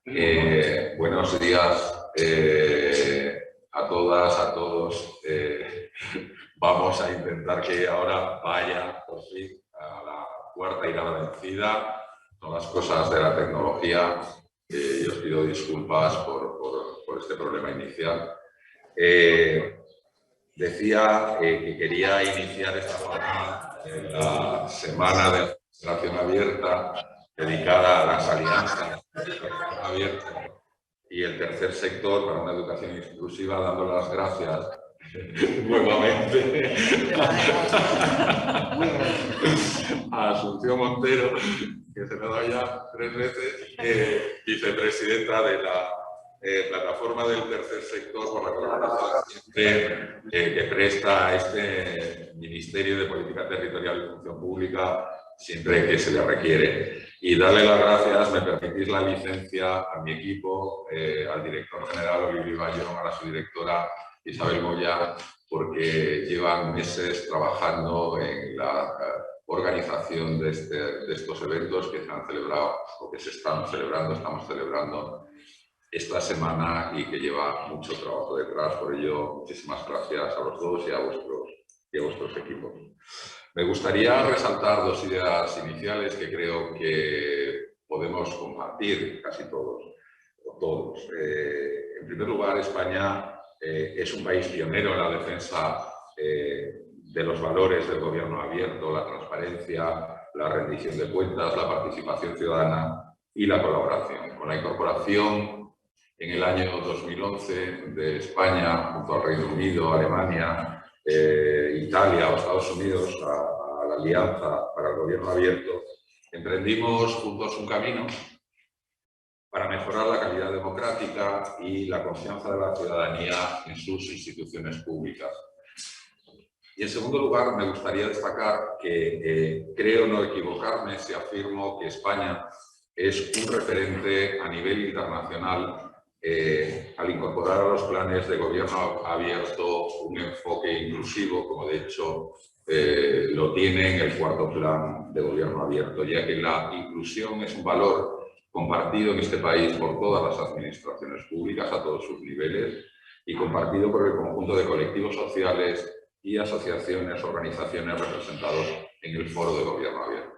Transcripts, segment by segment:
Buenos días a todas, a todos. Vamos a intentar que ahora vaya por fin a la puerta y la vencida. Son las cosas de la tecnología. Y os pido disculpas por este problema inicial. Decía que quería iniciar esta jornada en la semana de administración abierta dedicada a las alianzas abiertas y el tercer sector para una educación inclusiva, dando las gracias nuevamente a Asunción Montero, que se me da ya 3 veces, vicepresidenta de la plataforma del tercer sector por la colaboración que presta a este Ministerio de Política Territorial y Función Pública siempre que se le requiere. Y darle las gracias, me permitís la licencia, a mi equipo, al director general Olivier Bayón, a la subdirectora Isabel Moya, porque llevan meses trabajando en la organización de estos eventos que se han celebrado o que se están celebrando, estamos celebrando esta semana y que lleva mucho trabajo detrás. Por ello, muchísimas gracias a los dos y a vuestros equipos. Me gustaría resaltar 2 ideas iniciales que creo que podemos compartir casi todos. En primer lugar, España es un país pionero en la defensa de los valores del gobierno abierto, la transparencia, la rendición de cuentas, la participación ciudadana y la colaboración. Con la incorporación en el año 2011 de España, junto al Reino Unido, Alemania, Italia o Estados Unidos, a la Alianza para el Gobierno Abierto, emprendimos juntos un camino para mejorar la calidad democrática y la confianza de la ciudadanía en sus instituciones públicas. Y en segundo lugar, me gustaría destacar que creo no equivocarme si afirmo que España es un referente a nivel internacional al incorporar a los planes de gobierno abierto un enfoque inclusivo, como de hecho lo tiene en el 4º plan de gobierno abierto, ya que la inclusión es un valor compartido en este país por todas las administraciones públicas a todos sus niveles y compartido por el conjunto de colectivos sociales y asociaciones, organizaciones representados en el Foro de Gobierno Abierto.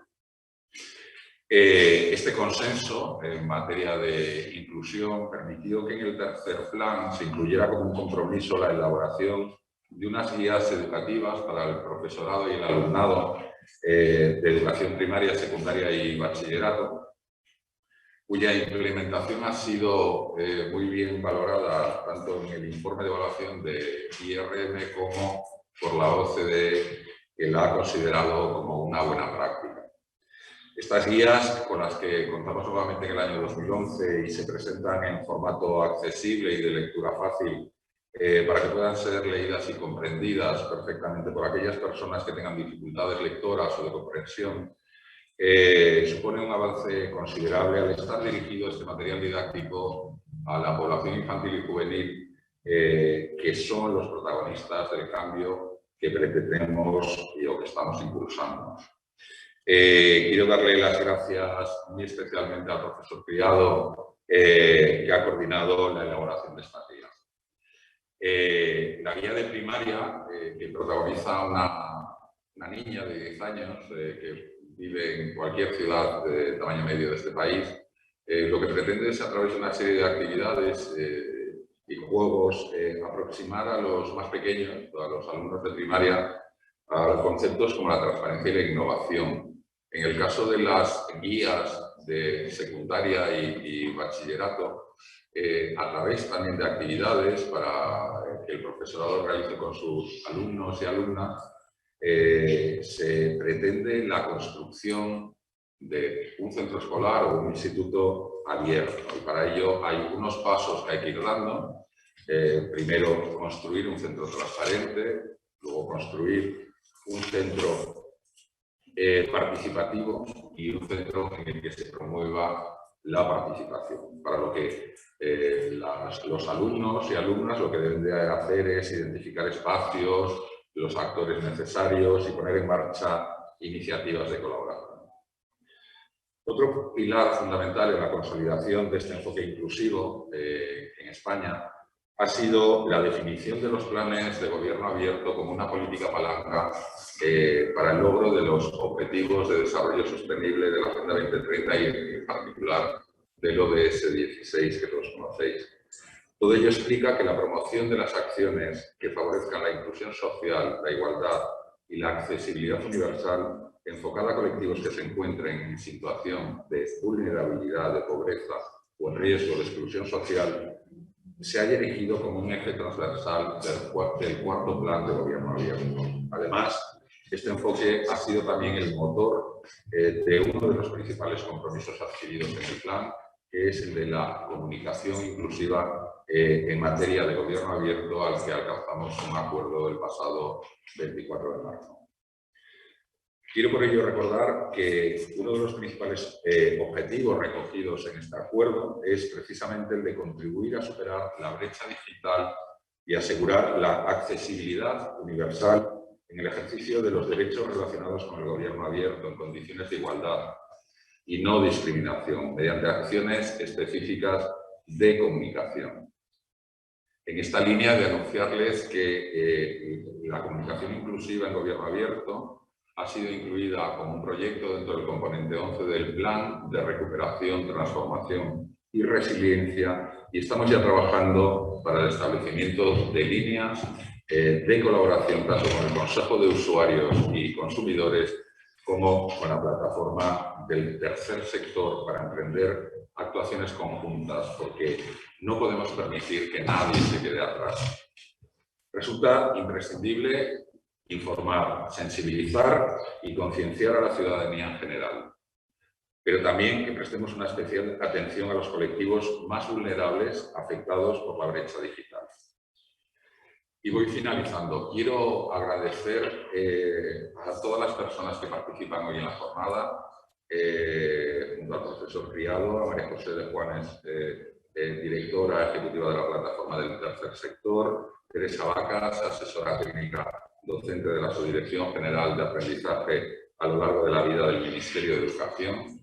Este consenso en materia de inclusión permitió que en el tercer plan se incluyera como un compromiso la elaboración de unas guías educativas para el profesorado y el alumnado de educación primaria, secundaria y bachillerato, cuya implementación ha sido muy bien valorada tanto en el informe de evaluación de IRM como por la OCDE, que la ha considerado como una buena práctica. Estas guías, con las que contamos nuevamente en el año 2011 y se presentan en formato accesible y de lectura fácil para que puedan ser leídas y comprendidas perfectamente por aquellas personas que tengan dificultades lectoras o de comprensión, supone un avance considerable al estar dirigido este material didáctico a la población infantil y juvenil, que son los protagonistas del cambio que pretendemos y o que estamos impulsando. Quiero darle las gracias muy especialmente al profesor Criado, que ha coordinado la elaboración de esta guía. La guía de primaria, que protagoniza una niña de 10 años que vive en cualquier ciudad de tamaño medio de este país, lo que pretende es, a través de una serie de actividades y juegos, aproximar a los más pequeños, a los alumnos de primaria, a conceptos como la transparencia y la innovación. En el caso de las guías de secundaria y bachillerato, a través también de actividades para que el profesorado realice con sus alumnos y alumnas, se pretende la construcción de un centro escolar o un instituto abierto. Y para ello hay unos pasos que hay que ir dando. Primero, construir un centro transparente, luego construir un centro participativo y un centro en el que se promueva la participación, para lo que los alumnos y alumnas lo que deben de hacer es identificar espacios, los actores necesarios y poner en marcha iniciativas de colaboración. Otro pilar fundamental en la consolidación de este enfoque inclusivo en España ha sido la definición de los planes de gobierno abierto como una política palanca para el logro de los objetivos de desarrollo sostenible de la Agenda 2030 y en particular del ODS 16 que todos conocéis. Todo ello explica que la promoción de las acciones que favorezcan la inclusión social, la igualdad y la accesibilidad universal enfocada a colectivos que se encuentren en situación de vulnerabilidad, de pobreza o en riesgo de exclusión social, se haya erigido como un eje transversal del cuarto plan de gobierno abierto. Además, este enfoque ha sido también el motor de uno de los principales compromisos adquiridos en el plan, que es el de la comunicación inclusiva en materia de gobierno abierto, al que alcanzamos un acuerdo el pasado 24 de marzo. Quiero por ello recordar que uno de los principales objetivos recogidos en este acuerdo es precisamente el de contribuir a superar la brecha digital y asegurar la accesibilidad universal en el ejercicio de los derechos relacionados con el gobierno abierto en condiciones de igualdad y no discriminación, mediante acciones específicas de comunicación. En esta línea de anunciarles que la comunicación inclusiva en gobierno abierto ha sido incluida como un proyecto dentro del componente 11 del Plan de Recuperación, Transformación y Resiliencia, y estamos ya trabajando para el establecimiento de líneas de colaboración tanto con el Consejo de Usuarios y Consumidores como con la plataforma del tercer sector para emprender actuaciones conjuntas, porque no podemos permitir que nadie se quede atrás. Resulta imprescindible informar, sensibilizar y concienciar a la ciudadanía en general, pero también que prestemos una especial atención a los colectivos más vulnerables afectados por la brecha digital. Y voy finalizando. Quiero agradecer a todas las personas que participan hoy en la jornada, junto al profesor Criado, a María José de Juanes, directora ejecutiva de la plataforma del tercer sector, Teresa Vacas, asesora técnica docente de la Subdirección General de Aprendizaje a lo largo de la vida del Ministerio de Educación,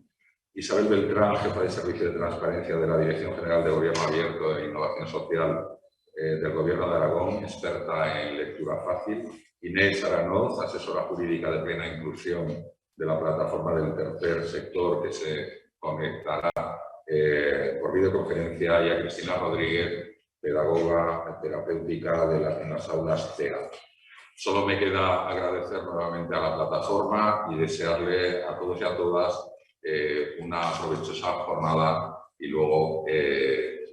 Isabel Beltrán, jefa de Servicio de Transparencia de la Dirección General de Gobierno Abierto e Innovación Social del Gobierno de Aragón, experta en lectura fácil, Inés Aranoz, asesora jurídica de plena inclusión de la plataforma del tercer sector que se conectará por videoconferencia, y a Cristina Rodríguez, pedagoga terapéutica en las aulas TEA. Solo me queda agradecer nuevamente a la plataforma y desearle a todos y a todas una provechosa jornada, y luego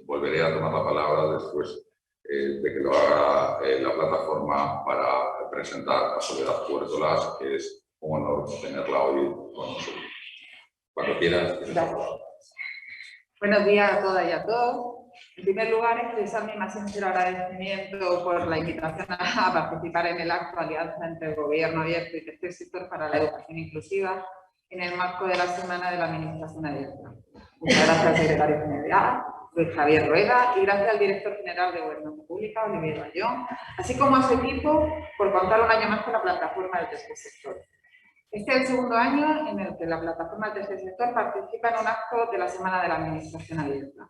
volveré a tomar la palabra después de que lo haga la plataforma para presentar a Soledad Puertolas, que es un honor tenerla hoy con nosotros. Cuando quieras. Buenos días a todas y a todos. En primer lugar, expresar mi más sincero agradecimiento por la invitación a participar en el acto Alianza entre el Gobierno Abierto y Tercer Sector para la Educación Inclusiva en el marco de la Semana de la Administración Abierta. Muchas gracias al secretario general, Luis Javier Rueda, y gracias al director general de Gobernanza Pública, Olivier Bayón, así como a su equipo por contar un año más con la plataforma del Tercer Sector. Este es el segundo año en el que la plataforma del Tercer Sector participa en un acto de la Semana de la Administración Abierta.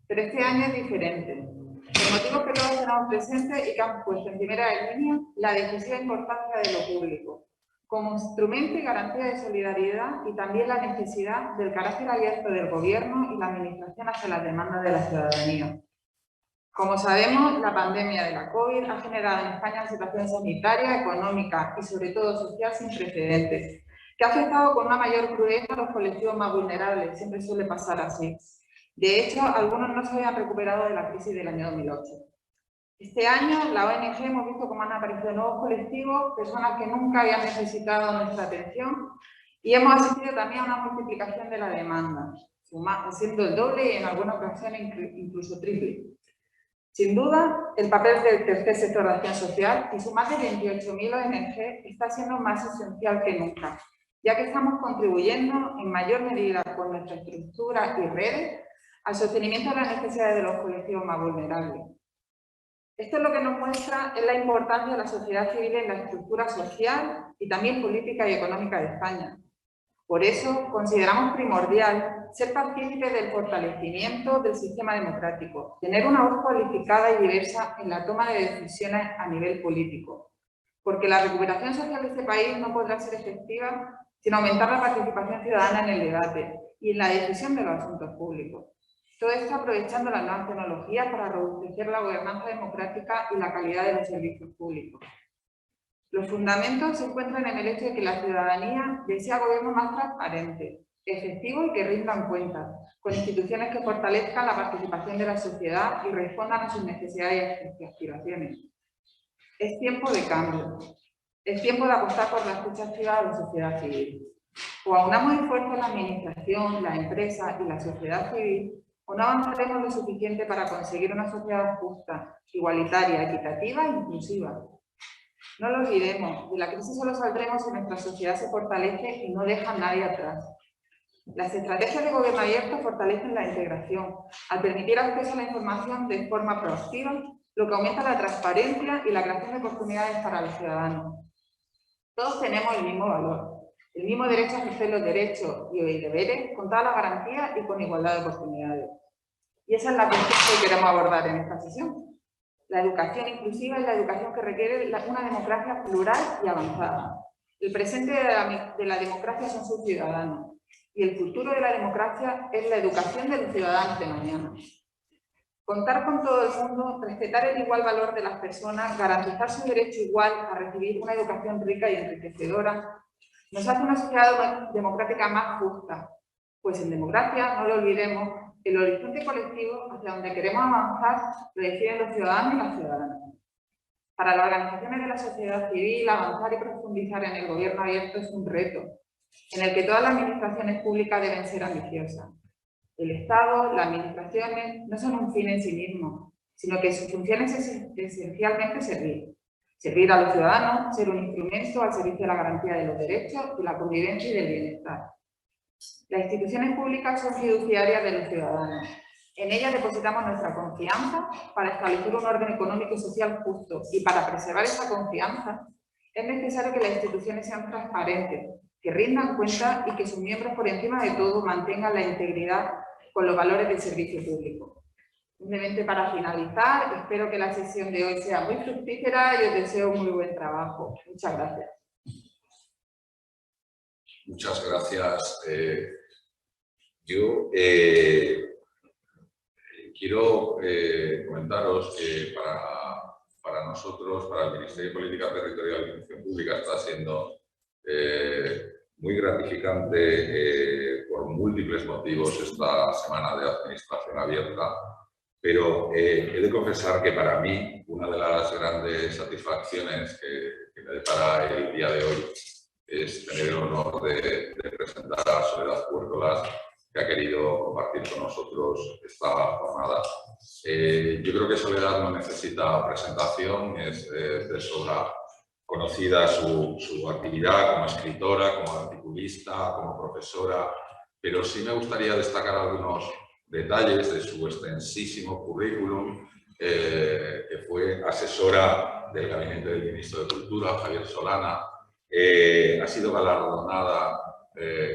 Pero este año es diferente, por motivos que todos tenemos presentes y que han puesto en primera línea la decisiva importancia de lo público, como instrumento y garantía de solidaridad, y también la necesidad del carácter abierto del Gobierno y la Administración hacia las demandas de la ciudadanía. Como sabemos, la pandemia de la COVID ha generado en España una situación sanitaria, económica y sobre todo social sin precedentes, que ha afectado con una mayor crudeza a los colectivos más vulnerables. Siempre suele pasar así. De hecho, algunos no se habían recuperado de la crisis del año 2008. Este año, la ONG hemos visto cómo han aparecido nuevos colectivos, personas que nunca habían necesitado nuestra atención, y hemos asistido también a una multiplicación de la demanda, siendo el doble y en algunas ocasiones incluso triple. Sin duda, el papel del tercer sector de acción social y sus más de 28.000 ONG está siendo más esencial que nunca, ya que estamos contribuyendo en mayor medida con nuestra estructura y redes al sostenimiento de las necesidades de los colectivos más vulnerables. Esto es lo que nos muestra es la importancia de la sociedad civil en la estructura social y también política y económica de España. Por eso consideramos primordial ser partícipes del fortalecimiento del sistema democrático, tener una voz cualificada y diversa en la toma de decisiones a nivel político, porque la recuperación social de este país no podrá ser efectiva sin aumentar la participación ciudadana en el debate y en la decisión de los asuntos públicos. Todo esto aprovechando las nuevas tecnologías para robustecer la gobernanza democrática y la calidad de los servicios públicos. Los fundamentos se encuentran en el hecho de que la ciudadanía desea gobierno más transparente, efectivo y que rindan cuentas, con instituciones que fortalezcan la participación de la sociedad y respondan a sus necesidades y aspiraciones. Es tiempo de cambio. Es tiempo de apostar por la escucha activa de la sociedad civil. O aunamos esfuerzos la administración, la empresa y la sociedad civil, o no avanzaremos lo suficiente para conseguir una sociedad justa, igualitaria, equitativa e inclusiva. No lo olvidemos, de la crisis solo saldremos si nuestra sociedad se fortalece y no deja a nadie atrás. Las estrategias de gobierno abierto fortalecen la integración, al permitir acceso a la información de forma proactiva, lo que aumenta la transparencia y la creación de oportunidades para los ciudadanos. Todos tenemos el mismo valor, el mismo derecho a ejercer los derechos y deberes con todas las garantías y con igualdad de oportunidades. Y esa es la cuestión que queremos abordar en esta sesión. La educación inclusiva es la educación que requiere una democracia plural y avanzada. El presente de la democracia son sus ciudadanos y el futuro de la democracia es la educación de los ciudadanos de mañana. Contar con todo el mundo, respetar el igual valor de las personas, garantizar su derecho igual a recibir una educación rica y enriquecedora, nos hace una sociedad democrática más justa, pues en democracia, no lo olvidemos, el horizonte colectivo hacia donde queremos avanzar lo deciden los ciudadanos y las ciudadanas. Para las organizaciones de la sociedad civil, avanzar y profundizar en el gobierno abierto es un reto, en el que todas las administraciones públicas deben ser ambiciosas. El Estado, las administraciones, no son un fin en sí mismo, sino que su función es esencialmente servir. Servir a los ciudadanos, ser un instrumento al servicio de la garantía de los derechos, de la convivencia y del bienestar. Las instituciones públicas son fiduciarias de los ciudadanos. En ellas depositamos nuestra confianza para establecer un orden económico y social justo, y para preservar esa confianza es necesario que las instituciones sean transparentes, que rindan cuenta y que sus miembros, por encima de todo, mantengan la integridad con los valores del servicio público. Simplemente para finalizar, espero que la sesión de hoy sea muy fructífera y os deseo muy buen trabajo. Muchas gracias. Muchas gracias. Yo quiero comentaros que para nosotros, para el Ministerio de Política Territorial y Función Pública, está siendo muy gratificante por múltiples motivos esta semana de administración abierta, pero he de confesar que para mí una de las grandes satisfacciones que me depara el día de hoy es tener el honor de presentar a Soledad Puertolas, que ha querido compartir con nosotros esta jornada. Yo creo que Soledad no necesita presentación, es de sobra conocida su actividad como escritora, como articulista, como profesora, pero sí me gustaría destacar algunos detalles de su extensísimo currículum, que fue asesora del gabinete del ministro de Cultura, Javier Solana, ha sido galardonada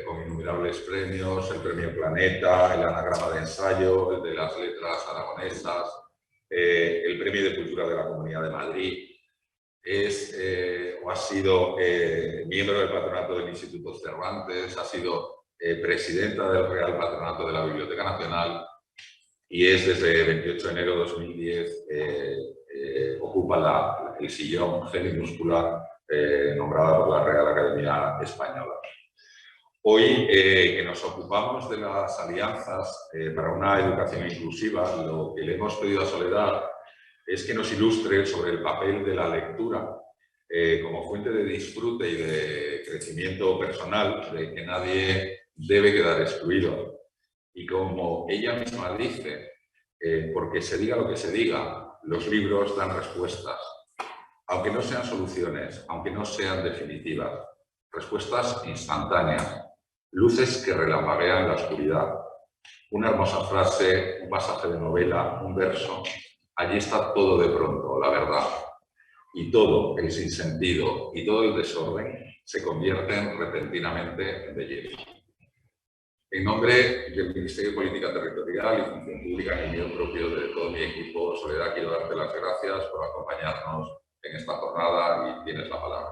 con innumerables premios, el Premio Planeta, el Anagrama de Ensayo, el de las Letras Aragonesas, el Premio de Cultura de la Comunidad de Madrid. Ha sido miembro del patronato del Instituto Cervantes, ha sido presidenta del Real Patronato de la Biblioteca Nacional y es desde el 28 de enero de 2010 ocupa el sillón genimúscular nombrada por la Real Academia Española. Hoy que nos ocupamos de las alianzas para una educación inclusiva, lo que le hemos pedido a Soledad es que nos ilustre sobre el papel de la lectura como fuente de disfrute y de crecimiento personal, de que nadie debe quedar excluido. Y como ella misma dice, porque se diga lo que se diga, los libros dan respuestas, aunque no sean soluciones, aunque no sean definitivas, respuestas instantáneas, luces que relampaguean la oscuridad. Una hermosa frase, un pasaje de novela, un verso. Allí está todo de pronto, la verdad. Y todo el sinsentido y todo el desorden se convierten repentinamente en de hielo. En nombre del Ministerio de Política Territorial y Función Pública, en el mío propio de todo mi equipo, Soledad, quiero darte las gracias por acompañarnos en esta jornada y tienes la palabra.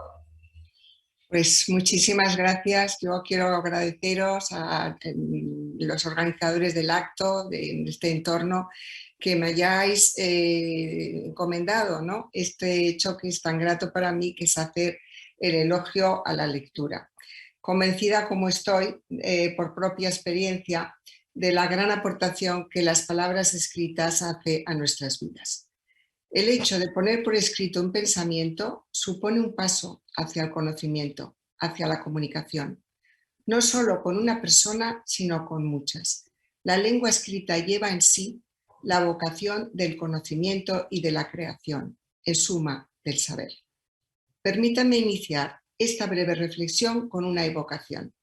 Pues muchísimas gracias. Yo quiero agradeceros a los organizadores del acto, de este entorno, que me hayáis encomendado, ¿no?, este hecho que es tan grato para mí, que es hacer el elogio a la lectura. Convencida como estoy, por propia experiencia, de la gran aportación que las palabras escritas hacen a nuestras vidas. El hecho de poner por escrito un pensamiento supone un paso hacia el conocimiento, hacia la comunicación, no solo con una persona, sino con muchas. La lengua escrita lleva en sí la vocación del conocimiento y de la creación, en suma, del saber. Permítanme iniciar esta breve reflexión con una evocación.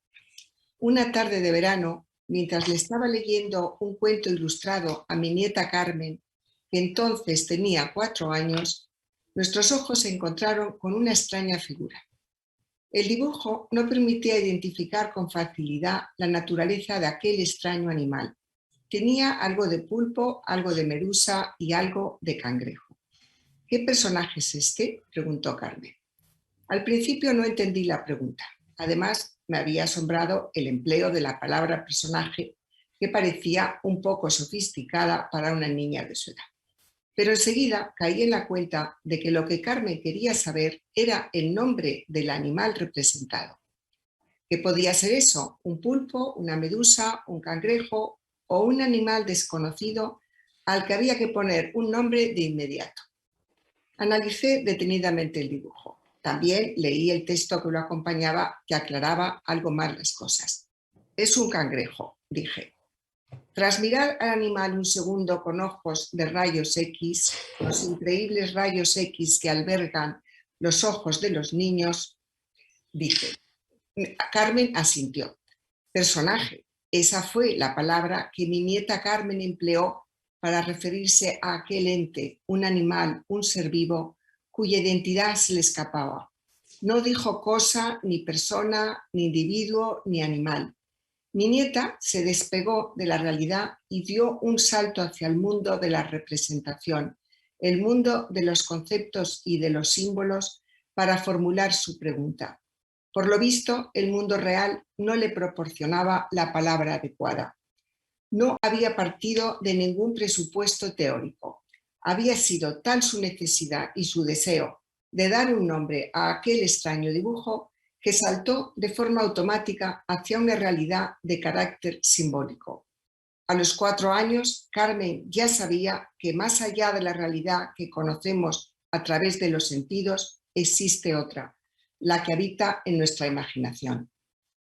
Una tarde de verano, mientras le estaba leyendo un cuento ilustrado a mi nieta Carmen, que entonces tenía 4 años, nuestros ojos se encontraron con una extraña figura. El dibujo no permitía identificar con facilidad la naturaleza de aquel extraño animal. Tenía algo de pulpo, algo de medusa y algo de cangrejo. ¿Qué personaje es este?, preguntó Carmen. Al principio no entendí la pregunta. Además, me había asombrado el empleo de la palabra personaje, que parecía un poco sofisticada para una niña de su edad. Pero enseguida caí en la cuenta de que lo que Carmen quería saber era el nombre del animal representado. ¿Qué podía ser eso? ¿Un pulpo, una medusa, un cangrejo o un animal desconocido al que había que poner un nombre de inmediato? Analicé detenidamente el dibujo. También leí el texto que lo acompañaba, que aclaraba algo más las cosas. Es un cangrejo, dije. Tras mirar al animal un segundo con ojos de rayos X, los increíbles rayos X que albergan los ojos de los niños, dije. Carmen asintió. Personaje. Esa fue la palabra que mi nieta Carmen empleó para referirse a aquel ente, un animal, un ser vivo, cuya identidad se le escapaba. No dijo cosa, ni persona, ni individuo, ni animal. Mi nieta se despegó de la realidad y dio un salto hacia el mundo de la representación, el mundo de los conceptos y de los símbolos, para formular su pregunta. Por lo visto, el mundo real no le proporcionaba la palabra adecuada. No había partido de ningún presupuesto teórico. Había sido tal su necesidad y su deseo de dar un nombre a aquel extraño dibujo que saltó de forma automática hacia una realidad de carácter simbólico. A los 4 años, Carmen ya sabía que más allá de la realidad que conocemos a través de los sentidos, existe otra, la que habita en nuestra imaginación.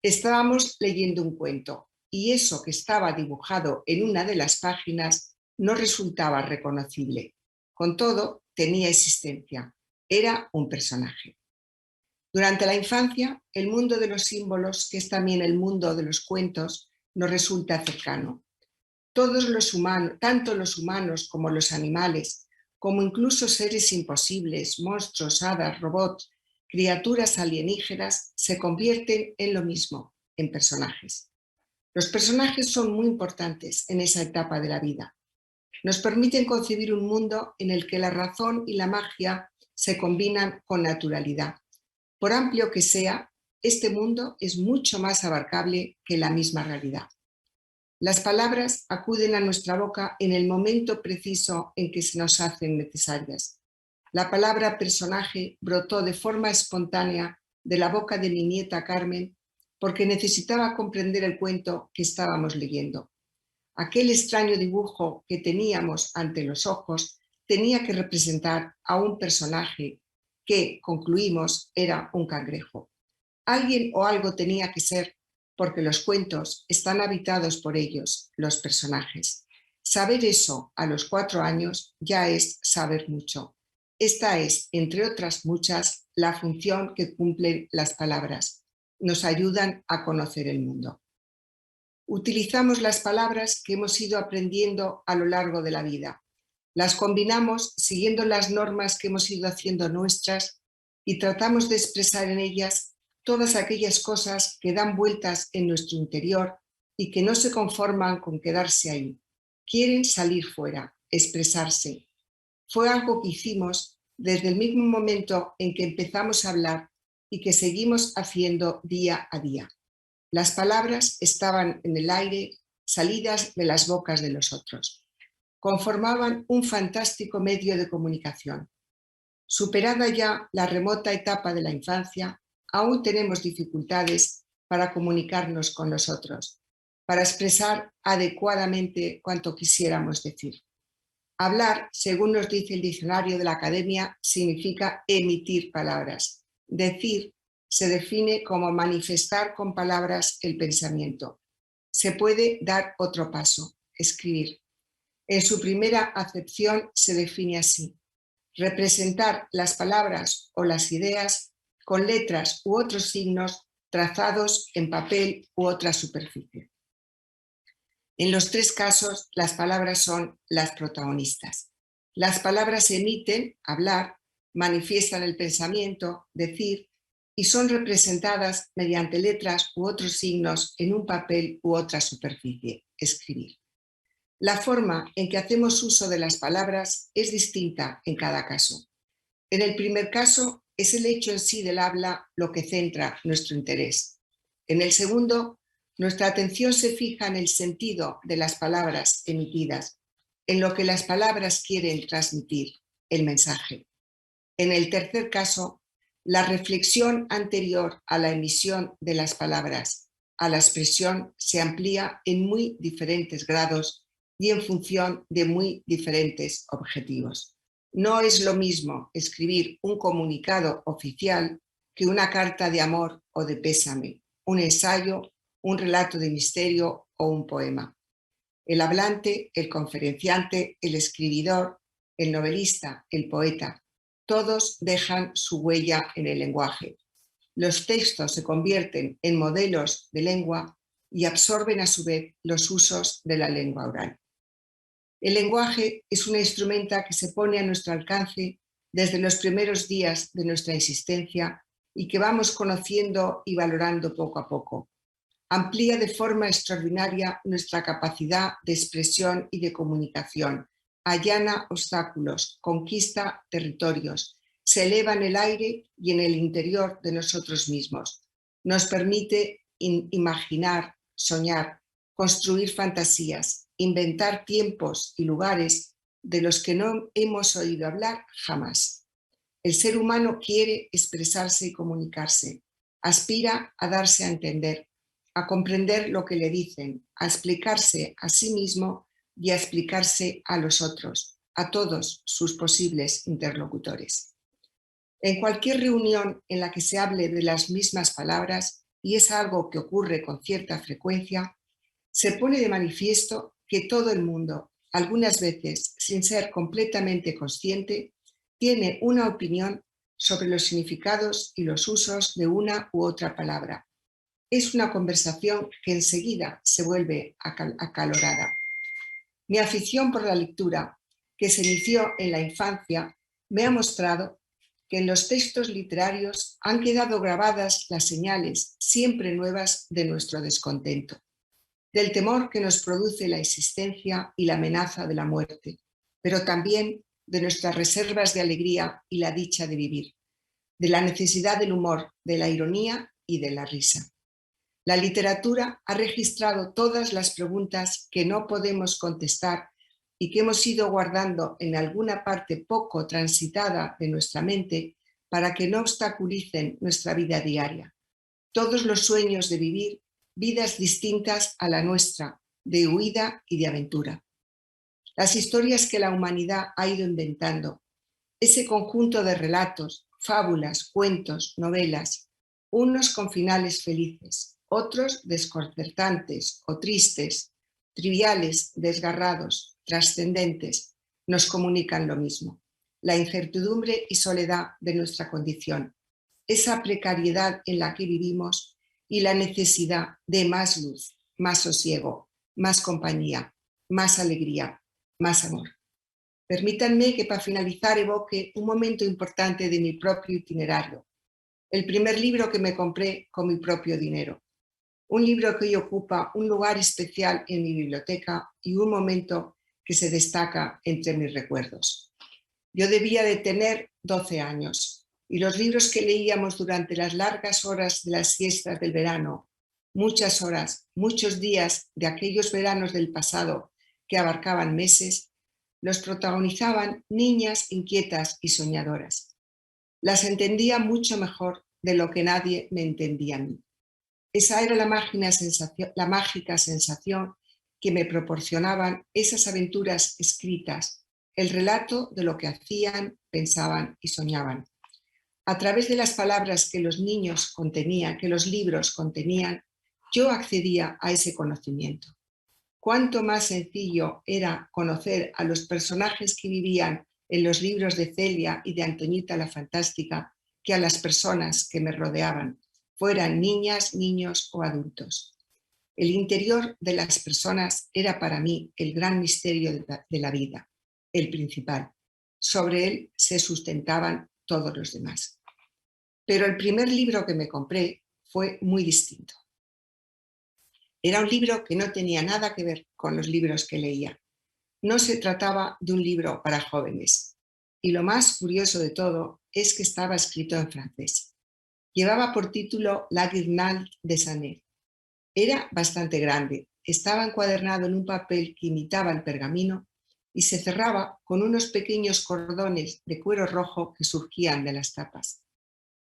Estábamos leyendo un cuento y eso que estaba dibujado en una de las páginas no resultaba reconocible. Con todo, tenía existencia. Era un personaje. Durante la infancia, el mundo de los símbolos, que es también el mundo de los cuentos, nos resulta cercano. Todos los humanos, tanto los humanos como los animales, como incluso seres imposibles, monstruos, hadas, robots, criaturas alienígenas, se convierten en lo mismo, en personajes. Los personajes son muy importantes en esa etapa de la vida. Nos permiten concebir un mundo en el que la razón y la magia se combinan con naturalidad. Por amplio que sea, este mundo es mucho más abarcable que la misma realidad. Las palabras acuden a nuestra boca en el momento preciso en que se nos hacen necesarias. La palabra personaje brotó de forma espontánea de la boca de mi nieta Carmen porque necesitaba comprender el cuento que estábamos leyendo. Aquel extraño dibujo que teníamos ante los ojos tenía que representar a un personaje que, concluimos, era un cangrejo. Alguien o algo tenía que ser, porque los cuentos están habitados por ellos, los personajes. Saber eso a los 4 años ya es saber mucho. Esta es, entre otras muchas, la función que cumplen las palabras. Nos ayudan a conocer el mundo. Utilizamos las palabras que hemos ido aprendiendo a lo largo de la vida. Las combinamos siguiendo las normas que hemos ido haciendo nuestras y tratamos de expresar en ellas todas aquellas cosas que dan vueltas en nuestro interior y que no se conforman con quedarse ahí. Quieren salir fuera, expresarse. Fue algo que hicimos desde el mismo momento en que empezamos a hablar y que seguimos haciendo día a día. Las palabras estaban en el aire, salidas de las bocas de los otros. Conformaban un fantástico medio de comunicación. Superada ya la remota etapa de la infancia, aún tenemos dificultades para comunicarnos con los otros, para expresar adecuadamente cuanto quisiéramos decir. Hablar, según nos dice el diccionario de la Academia, significa emitir palabras. Decir se define como manifestar con palabras el pensamiento. Se puede dar otro paso, escribir. En su primera acepción se define así: representar las palabras o las ideas con letras u otros signos trazados en papel u otra superficie. En los tres casos, las palabras son las protagonistas. Las palabras emiten, hablar, manifiestan el pensamiento, decir, y son representadas mediante letras u otros signos en un papel u otra superficie, escribir. La forma en que hacemos uso de las palabras es distinta en cada caso. En el primer caso, es el hecho en sí del habla lo que centra nuestro interés. En el segundo, nuestra atención se fija en el sentido de las palabras emitidas, en lo que las palabras quieren transmitir, el mensaje. En el tercer caso, la reflexión anterior a la emisión de las palabras a la expresión se amplía en muy diferentes grados y en función de muy diferentes objetivos. No es lo mismo escribir un comunicado oficial que una carta de amor o de pésame, un ensayo, un relato de misterio o un poema. El hablante, el conferenciante, el escribidor, el novelista, el poeta, todos dejan su huella en el lenguaje. Los textos se convierten en modelos de lengua y absorben a su vez los usos de la lengua oral. El lenguaje es una instrumenta que se pone a nuestro alcance desde los primeros días de nuestra existencia y que vamos conociendo y valorando poco a poco. Amplía de forma extraordinaria nuestra capacidad de expresión y de comunicación, allana obstáculos, conquista territorios, se eleva en el aire y en el interior de nosotros mismos. Nos permite imaginar, soñar, construir fantasías, inventar tiempos y lugares de los que no hemos oído hablar jamás. El ser humano quiere expresarse y comunicarse, aspira a darse a entender, a comprender lo que le dicen, a explicarse a sí mismo y a explicarse a los otros, a todos sus posibles interlocutores. En cualquier reunión en la que se hable de las mismas palabras, y es algo que ocurre con cierta frecuencia, se pone de manifiesto que todo el mundo, algunas veces sin ser completamente consciente, tiene una opinión sobre los significados y los usos de una u otra palabra. Es una conversación que enseguida se vuelve acalorada. Mi afición por la lectura, que se inició en la infancia, me ha mostrado que en los textos literarios han quedado grabadas las señales siempre nuevas de nuestro descontento, del temor que nos produce la existencia y la amenaza de la muerte, pero también de nuestras reservas de alegría y la dicha de vivir, de la necesidad del humor, de la ironía y de la risa. La literatura ha registrado todas las preguntas que no podemos contestar y que hemos ido guardando en alguna parte poco transitada de nuestra mente para que no obstaculicen nuestra vida diaria. Todos los sueños de vivir vidas distintas a la nuestra, de huida y de aventura. Las historias que la humanidad ha ido inventando, ese conjunto de relatos, fábulas, cuentos, novelas, unos con finales felices, otros desconcertantes o tristes, triviales, desgarrados, trascendentes, nos comunican lo mismo: la incertidumbre y soledad de nuestra condición, esa precariedad en la que vivimos y la necesidad de más luz, más sosiego, más compañía, más alegría, más amor. Permítanme que para finalizar evoque un momento importante de mi propio itinerario. el primer libro que me compré con mi propio dinero. Un libro que hoy ocupa un lugar especial en mi biblioteca y un momento que se destaca entre mis recuerdos. Yo debía de tener 12 años y los libros que leíamos durante las largas horas de las siestas del verano, muchas horas, muchos días de aquellos veranos del pasado que abarcaban meses, los protagonizaban niñas inquietas y soñadoras. Las entendía mucho mejor de lo que nadie me entendía a mí. Esa era la mágica sensación que me proporcionaban esas aventuras escritas, el relato de lo que hacían, pensaban y soñaban. A través de las palabras que los libros contenían, yo accedía a ese conocimiento. Cuánto más sencillo era conocer a los personajes que vivían en los libros de Celia y de Antoñita la Fantástica que a las personas que me rodeaban, fueran niñas, niños o adultos. El interior de las personas era para mí el gran misterio de la vida, el principal. Sobre él se sustentaban todos los demás. Pero el primer libro que me compré fue muy distinto. Era un libro que no tenía nada que ver con los libros que leía. No se trataba de un libro para jóvenes. Y lo más curioso de todo es que estaba escrito en francés. Llevaba por título La Guirnalde de Sanet. Era bastante grande, estaba encuadernado en un papel que imitaba el pergamino y se cerraba con unos pequeños cordones de cuero rojo que surgían de las tapas.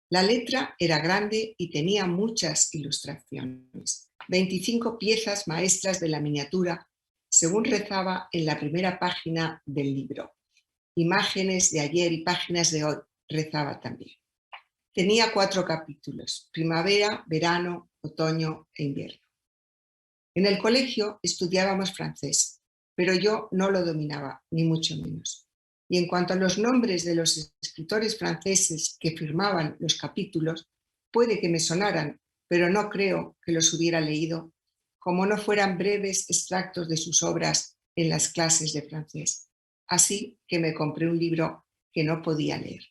La letra era grande y tenía muchas ilustraciones, 25 piezas maestras de la miniatura, según rezaba en la primera página del libro. Imágenes de ayer y páginas de hoy, rezaba también. Tenía 4 capítulos, primavera, verano, otoño e invierno. En el colegio estudiábamos francés, pero yo no lo dominaba, ni mucho menos. Y en cuanto a los nombres de los escritores franceses que firmaban los capítulos, puede que me sonaran, pero no creo que los hubiera leído, como no fueran breves extractos de sus obras en las clases de francés. Así que me compré un libro que no podía leer.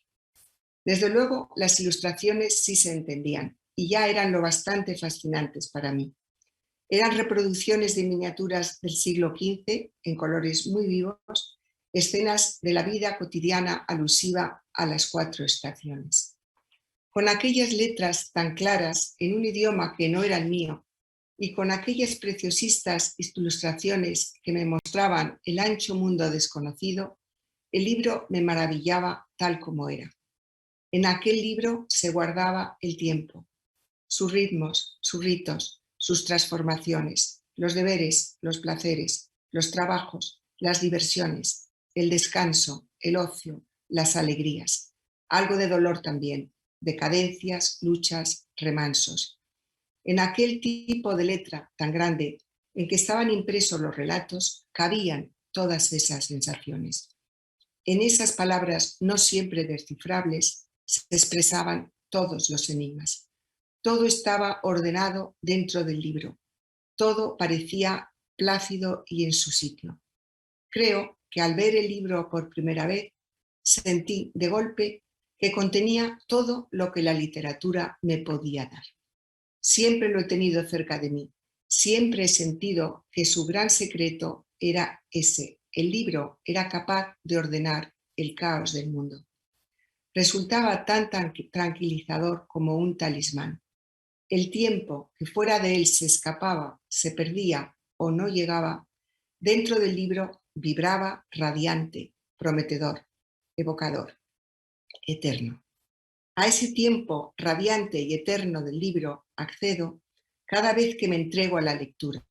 Desde luego, las ilustraciones sí se entendían y ya eran lo bastante fascinantes para mí. Eran reproducciones de miniaturas del siglo XV en colores muy vivos, escenas de la vida cotidiana alusiva a las 4 estaciones. Con aquellas letras tan claras en un idioma que no era el mío y con aquellas preciosistas ilustraciones que me mostraban el ancho mundo desconocido, el libro me maravillaba tal como era. En aquel libro se guardaba el tiempo, sus ritmos, sus ritos, sus transformaciones, los deberes, los placeres, los trabajos, las diversiones, el descanso, el ocio, las alegrías, algo de dolor también, decadencias, luchas, remansos. En aquel tipo de letra tan grande en que estaban impresos los relatos, cabían todas esas sensaciones. En esas palabras no siempre descifrables se expresaban todos los enigmas. Todo estaba ordenado dentro del libro. Todo parecía plácido y en su sitio. Creo que al ver el libro por primera vez, sentí de golpe que contenía todo lo que la literatura me podía dar. Siempre lo he tenido cerca de mí. Siempre he sentido que su gran secreto era ese. El libro era capaz de ordenar el caos del mundo. Resultaba tan tranquilizador como un talismán. El tiempo que fuera de él se escapaba, se perdía o no llegaba, dentro del libro vibraba radiante, prometedor, evocador, eterno. A ese tiempo radiante y eterno del libro accedo cada vez que me entrego a la lectura.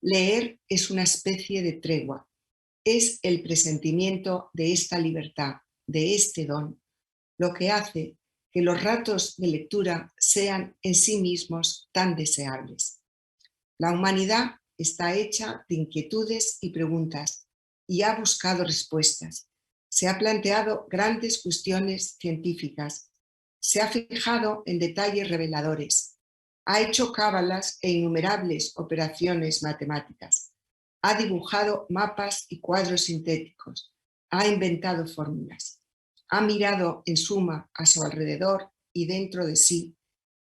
Leer es una especie de tregua, es el presentimiento de esta libertad, de este don, lo que hace que los ratos de lectura sean en sí mismos tan deseables. La humanidad está hecha de inquietudes y preguntas y ha buscado respuestas. Se ha planteado grandes cuestiones científicas, se ha fijado en detalles reveladores, ha hecho cábalas e innumerables operaciones matemáticas, ha dibujado mapas y cuadros sintéticos, ha inventado fórmulas. Ha mirado en suma a su alrededor y dentro de sí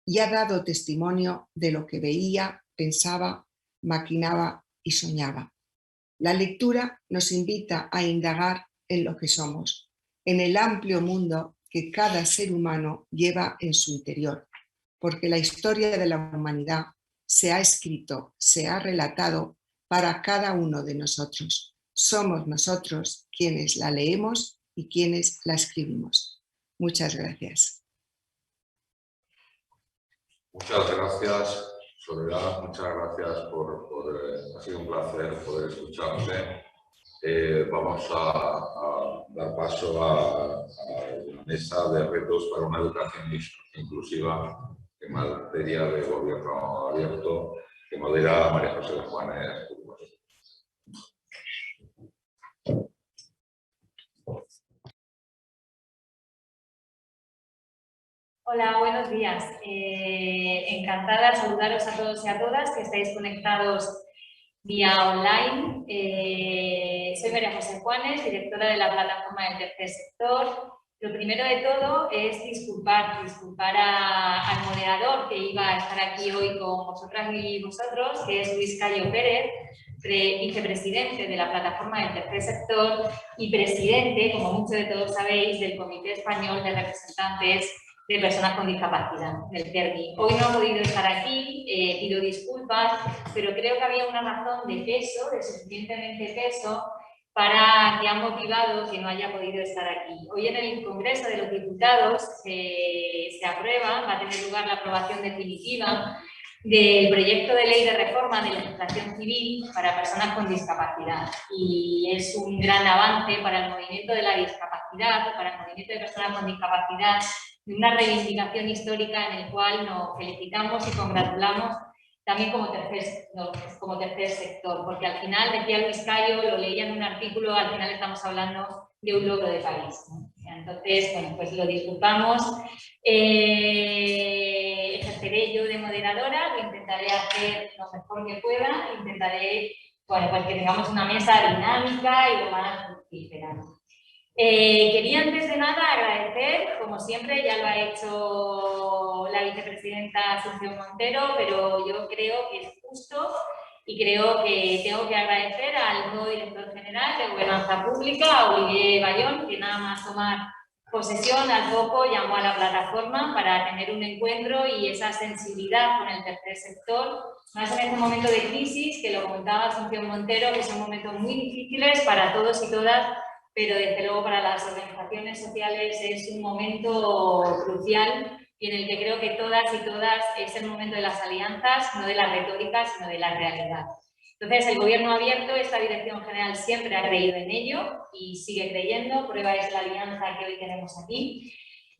y ha dado testimonio de lo que veía, pensaba, maquinaba y soñaba. La lectura nos invita a indagar en lo que somos, en el amplio mundo que cada ser humano lleva en su interior, porque la historia de la humanidad se ha escrito, se ha relatado para cada uno de nosotros. Somos nosotros quienes la leemos y quienes la escribimos. Muchas gracias. Muchas gracias, Soledad. Muchas gracias ha sido un placer poder escucharte. Vamos a dar paso a la mesa de retos para una educación inclusiva en materia de gobierno abierto, que modera María José Juanes. Hola, buenos días. Encantada de saludaros a todos y a todas que estáis conectados vía online. Soy María José Juanes, directora de la plataforma del tercer sector. Lo primero de todo es disculpar al moderador que iba a estar aquí hoy con vosotras y vosotros, que es Luis Cayo Pérez, vicepresidente de la plataforma del tercer sector y presidente, como muchos de todos sabéis, del Comité Español de Representantes de Personas con Discapacidad, del CERDI. Hoy no ha podido estar aquí, pido disculpas, pero creo que había una razón de peso, de suficientemente peso, para que ha motivado que no haya podido estar aquí. Hoy en el Congreso de los Diputados se aprueba, va a tener lugar la aprobación definitiva del proyecto de ley de reforma de legislación civil para personas con discapacidad. Y es un gran avance para el movimiento de la discapacidad, para el movimiento de personas con discapacidad, de una reivindicación histórica en el cual nos felicitamos y congratulamos también como tercer sector, porque al final, decía Luis Cayo, lo leía en un artículo, al final estamos hablando de un logro de país, ¿no? Entonces, bueno, pues lo disculpamos. Ejerceré yo de moderadora, lo intentaré hacer lo mejor que pueda, intentaré, bueno, pues que tengamos una mesa dinámica y lo más fructífera. Quería antes de nada agradecer, como siempre, ya lo ha hecho la vicepresidenta Asunción Montero, pero yo creo que es justo y creo que tengo que agradecer al nuevo director general de Gobernanza Pública, a Olivier Bayón, que nada más tomar posesión al poco llamó a la plataforma para tener un encuentro y esa sensibilidad con el tercer sector, más en este momento de crisis, que lo comentaba Asunción Montero, que son momentos muy difíciles para todos y todas, pero desde luego para las organizaciones sociales es un momento crucial y en el que creo que todas y todas es el momento de las alianzas, no de la retórica, sino de la realidad. Entonces, el Gobierno abierto, esta Dirección General siempre ha creído en ello y sigue creyendo, prueba es la alianza que hoy tenemos aquí.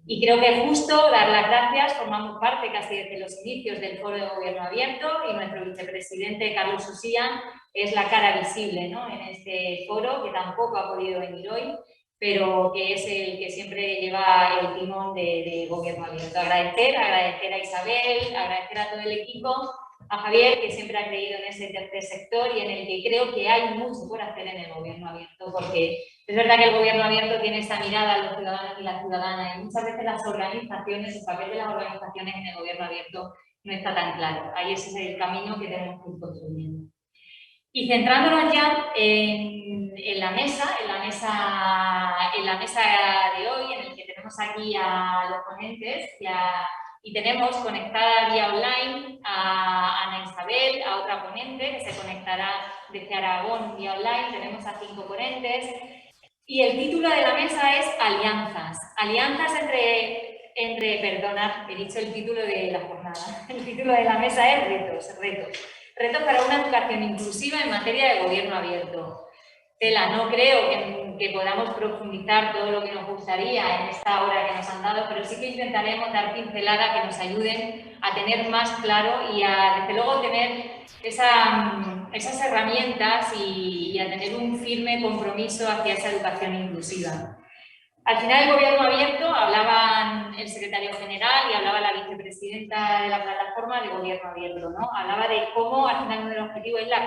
Y creo que es justo dar las gracias, formamos parte casi desde los inicios del Foro de Gobierno Abierto y nuestro vicepresidente Carlos Usía es la cara visible, ¿no?, en este foro, que tampoco ha podido venir hoy, pero que es el que siempre lleva el timón de Gobierno Abierto. Agradecer a Isabel, agradecer a todo el equipo, a Javier, que siempre ha creído en ese tercer sector y en el que creo que hay mucho por hacer en el Gobierno Abierto, porque es verdad que el Gobierno Abierto tiene esta mirada a los ciudadanos y las ciudadanas y muchas veces las organizaciones, el papel de las organizaciones en el Gobierno Abierto no está tan claro. Ahí ese es el camino que tenemos que ir construyendo. Y centrándonos ya en la mesa de hoy, en el que tenemos aquí a los ponentes y tenemos conectada vía online a Ana Isabel, a otra ponente que se conectará desde Aragón vía online. Tenemos a 5 ponentes y el título de la mesa es Alianzas. Alianzas perdonad, he dicho el título de la jornada. El título de la mesa es Retos. Retos para una educación inclusiva en materia de gobierno abierto. No creo que podamos profundizar todo lo que nos gustaría en esta hora que nos han dado, pero sí que intentaremos dar pinceladas que nos ayuden a tener más claro y a, desde luego, tener esas herramientas y a tener un firme compromiso hacia esa educación inclusiva. Al final, el Gobierno abierto, hablaban el secretario general y hablaba la vicepresidenta de la plataforma de Gobierno abierto, ¿no? Hablaba de cómo al final uno de los objetivos es la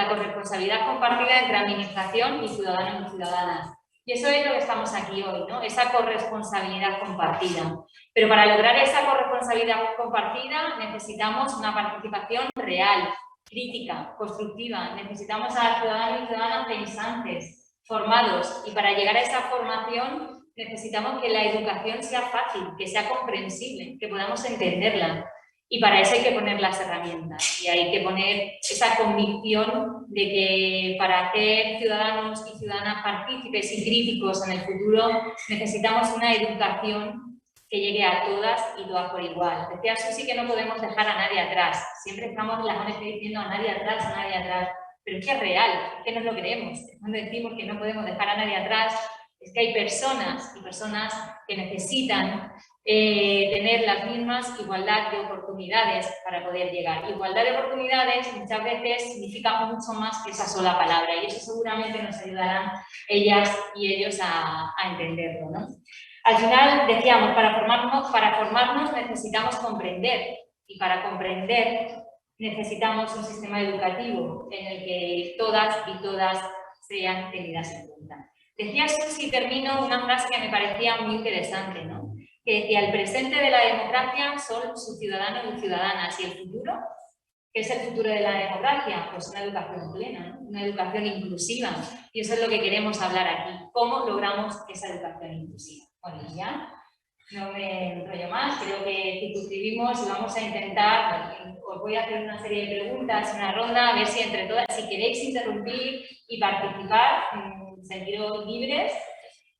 corresponsabilidad compartida entre administración y ciudadanos y ciudadanas. Y eso es lo que estamos aquí hoy, ¿no? Esa corresponsabilidad compartida. Pero para lograr esa corresponsabilidad compartida necesitamos una participación real, crítica, constructiva. Necesitamos a ciudadanos y ciudadanas pensantes, formados. Y para llegar a esa formación necesitamos que la educación sea fácil, que sea comprensible, que podamos entenderla. Y para eso hay que poner las herramientas y hay que poner esa convicción de que para hacer ciudadanos y ciudadanas partícipes y críticos en el futuro necesitamos una educación que llegue a todas y todas por igual. Decía Susi que no podemos dejar a nadie atrás. Siempre estamos en las ONG diciendo a nadie atrás, pero es que es real, es que nos lo creemos. Cuando decimos que no podemos dejar a nadie atrás, es que hay personas y personas que necesitan tener las mismas igualdad de oportunidades para poder llegar. Igualdad de oportunidades muchas veces significa mucho más que esa sola palabra y eso seguramente nos ayudarán ellas y ellos a entenderlo, ¿no? Al final decíamos, para formarnos necesitamos comprender y para comprender necesitamos un sistema educativo en el que todas y todas sean tenidas en cuenta. Decía Susi, termino, una frase que me parecía muy interesante, ¿no? Que decía, el presente de la democracia son sus ciudadanos y ciudadanas, y el futuro, ¿qué es el futuro de la democracia? Pues una educación plena, ¿no? Una educación inclusiva, y eso es lo que queremos hablar aquí, cómo logramos esa educación inclusiva. Bueno, ya no me enrollo más, creo que circunscribimos y vamos a intentar, os voy a hacer una serie de preguntas, una ronda, a ver si entre todas, si queréis interrumpir y participar, sentiros libres.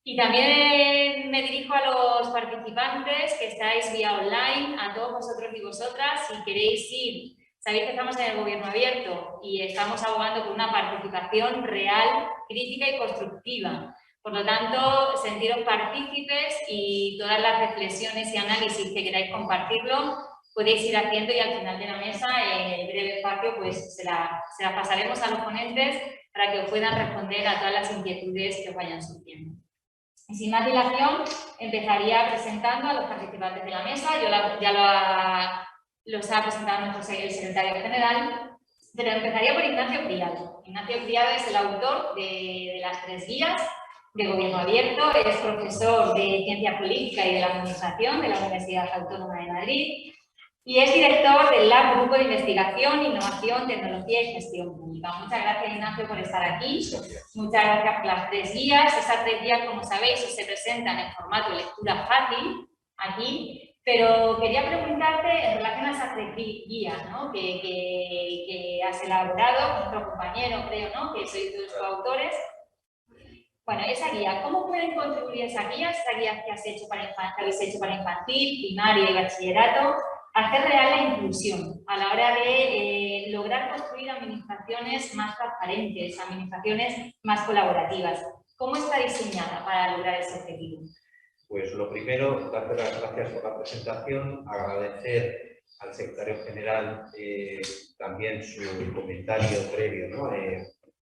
Y también me dirijo a los participantes que estáis vía online, a todos vosotros y vosotras, si queréis ir. Sabéis que estamos en el gobierno abierto y estamos abogando por una participación real, crítica y constructiva. Por lo tanto, sentiros partícipes y todas las reflexiones y análisis que queráis compartirlo, podéis ir haciendo y al final de la mesa, en el breve espacio, pues se la pasaremos a los ponentes para que os puedan responder a todas las inquietudes que os vayan surgiendo. Y sin más dilación, empezaría presentando a los participantes de la mesa. Los ha presentado nuestro el secretario general, pero empezaría por Ignacio Criado. Ignacio Criado es el autor de las 3 guías de Gobierno Abierto, es profesor de Ciencia Política y de la Administración de la Universidad Autónoma de Madrid y es director del Lab Grupo de Investigación, Innovación, Tecnología y Gestión Pública. Muchas gracias, Ignacio, por estar aquí. Muchas gracias por las 3 guías. Esas 3 guías, como sabéis, se presentan en formato de lectura fácil aquí, pero quería preguntarte en relación a esas 3 guías, ¿no? que has elaborado con otro compañero, creo, ¿no? Que sois los coautores. Bueno, esa guía, ¿cómo pueden contribuir esas guías que habéis hecho para infantil, primaria y bachillerato, a hacer real la inclusión a la hora de lograr construir administraciones más transparentes, administraciones más colaborativas? ¿Cómo está diseñada para lograr ese objetivo? Pues lo primero, darte las gracias por la presentación, agradecer al secretario general también su comentario previo, ¿no?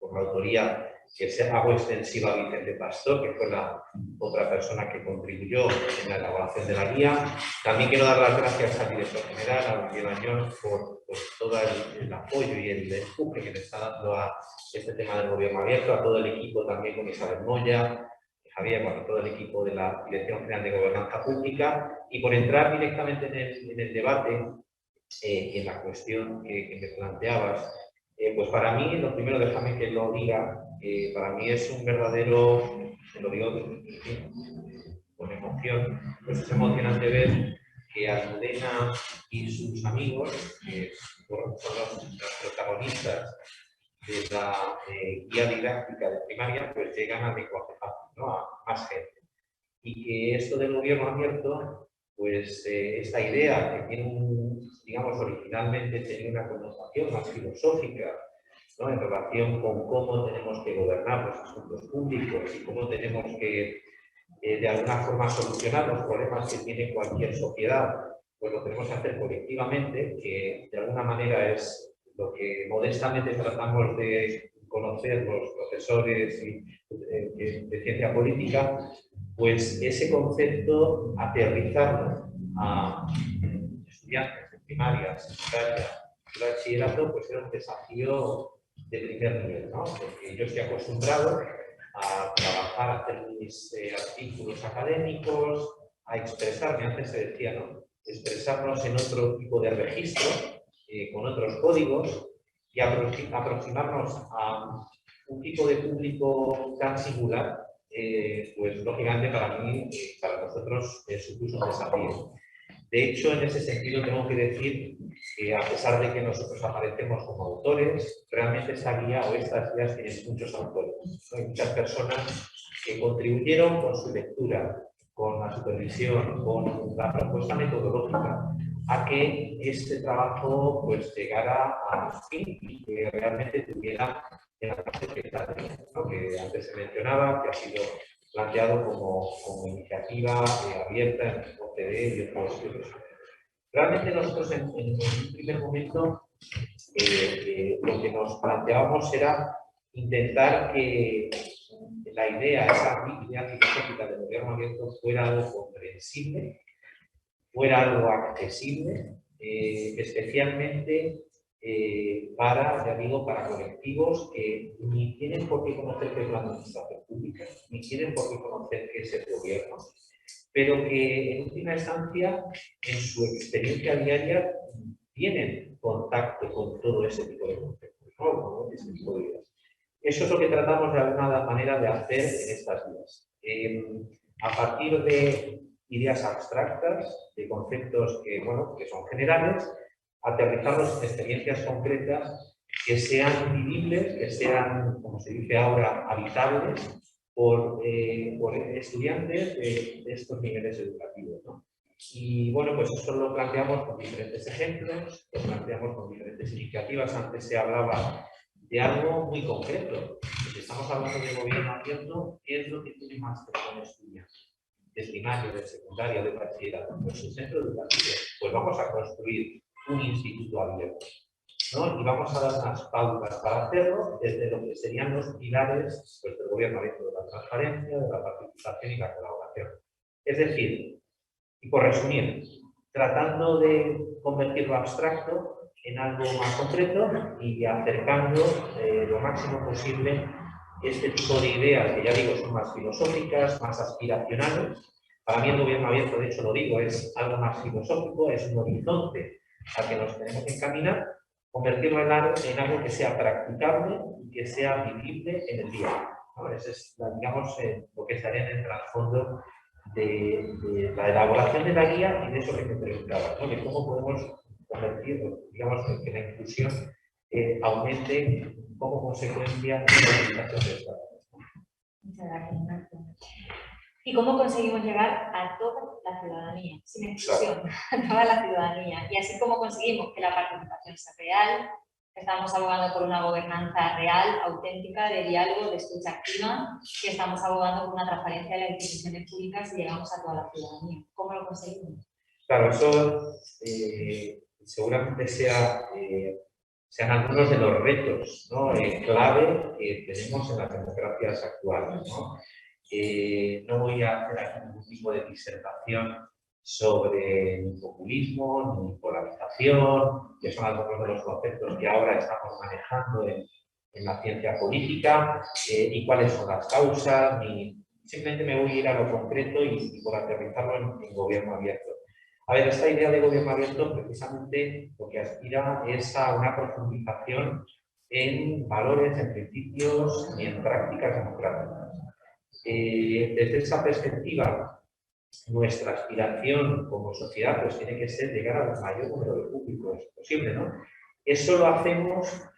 Por la autoría que se hago extensiva a Vicente Pastor, que fue la otra persona que contribuyó en la elaboración de la guía. También quiero dar las gracias al director general, a Miguel Añón, por todo el apoyo y el empuje que le está dando a este tema del gobierno abierto, a todo el equipo también con Isabel Moya, Javier, bueno, todo el equipo de la Dirección General de Gobernanza Pública, y por entrar directamente en el debate, en la cuestión que me planteabas. Pues para mí, lo primero, déjame que lo diga, para mí es un verdadero, te lo digo con emoción, pues es emocionante ver que Almudena y sus amigos, que son los protagonistas de la guía didáctica de primaria, pues llegan a lenguaje fácil, ¿no? A más gente. Y que esto del gobierno abierto, pues esta idea que tiene digamos, originalmente tenía una connotación más filosófica, ¿no? En relación con cómo tenemos que gobernar los asuntos públicos y cómo tenemos que, de alguna forma, solucionar los problemas que tiene cualquier sociedad, pues lo tenemos que hacer colectivamente, que de alguna manera es lo que modestamente tratamos de conocer los profesores de ciencia política, pues ese concepto aterrizarlo a estudiantes de primaria, secundaria y bachillerato, pues era un desafío de primer nivel, ¿no? Porque yo estoy acostumbrado a trabajar, a hacer mis artículos académicos, a expresarme, antes se decía, ¿no? Expresarnos en otro tipo de registro, con otros códigos, y aproximarnos a un tipo de público tan singular, pues lógicamente para mí, para nosotros, supuso un desafío. De hecho, en ese sentido tengo que decir que a pesar de que nosotros aparecemos como autores, realmente esta guía o estas guías tienen muchos autores. Hay muchas personas que contribuyeron con su lectura, con la supervisión, con la propuesta metodológica, a que este trabajo pues llegara a fin y que realmente tuviera la parte que antes se mencionaba, que ha sido planteado como iniciativa abierta en OCDE y otros. Realmente nosotros en un primer momento lo que nos planteábamos era intentar que la idea, esa idea filosófica del gobierno abierto fuera algo comprensible, fuera algo accesible, especialmente para, ya digo, para colectivos que ni tienen por qué conocer qué es la administración pública, ni tienen por qué conocer qué es el gobierno, pero que en última instancia, en su experiencia diaria, tienen contacto con todo ese tipo de conceptos, ¿no? Con ese tipo de ideas. Eso es lo que tratamos de alguna manera de hacer en estas vías. A partir de ideas abstractas, de conceptos que, bueno, que son generales, aterrizarlos en experiencias concretas que sean vivibles, que sean, como se dice ahora, habitables por estudiantes de estos niveles educativos, ¿no? Y bueno, pues eso lo planteamos con diferentes ejemplos, lo planteamos con diferentes iniciativas. Antes se hablaba de algo muy concreto. Si estamos hablando de gobierno abierto, ¿qué es lo que tiene más que estudiar? De primaria, de secundaria, de bachillerato, pues un centro educativo. Pues vamos a construir un instituto abierto, ¿no? Y vamos a dar unas pautas para hacerlo desde lo que serían los pilares pues, del gobierno abierto, de la transparencia, de la participación y la colaboración. Es decir, y por resumir, tratando de convertir lo abstracto en algo más concreto y acercando lo máximo posible este tipo de ideas que ya digo son más filosóficas, más aspiracionales. Para mí el gobierno abierto, de hecho lo digo, es algo más filosófico, es un horizonte al que nos tenemos que encaminar, convertirlo en algo que sea practicable y que sea vivible en el día. ¿No? Ese es, digamos, lo que estaría en el trasfondo de la elaboración de la guía y de eso que me preguntaba, ¿no? De cómo podemos convertir, digamos, que la inclusión aumente como consecuencia de la utilización de esta. Muchas gracias. ¿Y cómo conseguimos llegar a toda la ciudadanía, sin exclusión, a toda la ciudadanía? Y así como conseguimos que la participación sea real, estamos abogando por una gobernanza real, auténtica, de diálogo, de escucha activa, que estamos abogando por una transparencia de las instituciones públicas y llegamos a toda la ciudadanía. ¿Cómo lo conseguimos? Claro, eso seguramente sean algunos de los retos, ¿no? Clave que tenemos en las democracias actuales, ¿no? No voy a hacer aquí ningún tipo de disertación sobre ni populismo, ni polarización, que son algunos de los conceptos que ahora estamos manejando en la ciencia política, y cuáles son las causas, ni simplemente me voy a ir a lo concreto y por aterrizarlo en gobierno abierto. A ver, esta idea de gobierno abierto precisamente lo que aspira es a una profundización en valores, en principios y en prácticas democráticas. Desde esa perspectiva, nuestra aspiración como sociedad pues tiene que ser llegar al mayor número de públicos posible, ¿no? Eso lo hacemos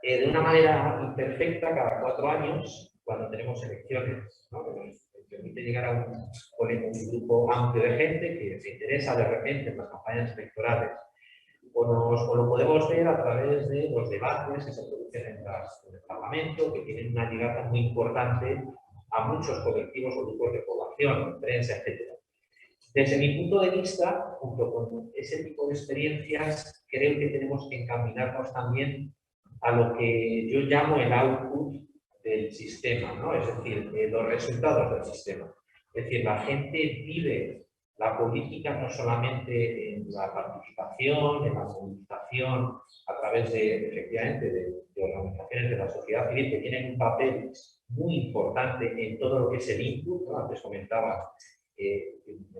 de una manera imperfecta cada 4 años cuando tenemos elecciones, ¿no? Que nos permite llegar a un grupo amplio de gente que se interesa de repente en las campañas electorales. O lo podemos ver a través de los debates que se producen en el Parlamento, que tienen una llegada muy importante a muchos colectivos o grupos de población, prensa, etc. Desde mi punto de vista, junto con ese tipo de experiencias, creo que tenemos que encaminarnos también a lo que yo llamo el output del sistema, ¿no? Es decir, los resultados del sistema. Es decir, la gente vive la política no solamente en la participación, en la movilización, a través de, efectivamente, de organizaciones de la sociedad civil que tienen un papel muy importante en todo lo que es el input, ¿no? Antes comentaba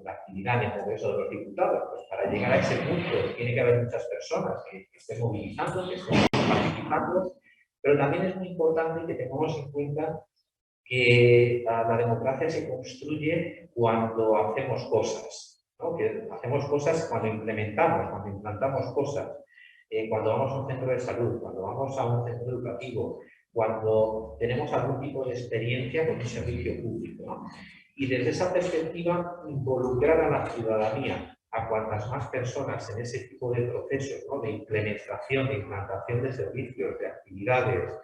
la actividad en el Congreso de los Diputados. Pues para llegar a ese punto tiene que haber muchas personas que estén movilizando, que estén participando, pero también es muy importante que tengamos en cuenta que la democracia se construye cuando hacemos cosas, ¿no? Que hacemos cosas cuando implantamos cosas, cuando vamos a un centro de salud, cuando vamos a un centro educativo, cuando tenemos algún tipo de experiencia con un servicio público, ¿no? Y desde esa perspectiva, involucrar a la ciudadanía, a cuantas más personas en ese tipo de procesos, ¿no? De implantación de servicios, de actividades,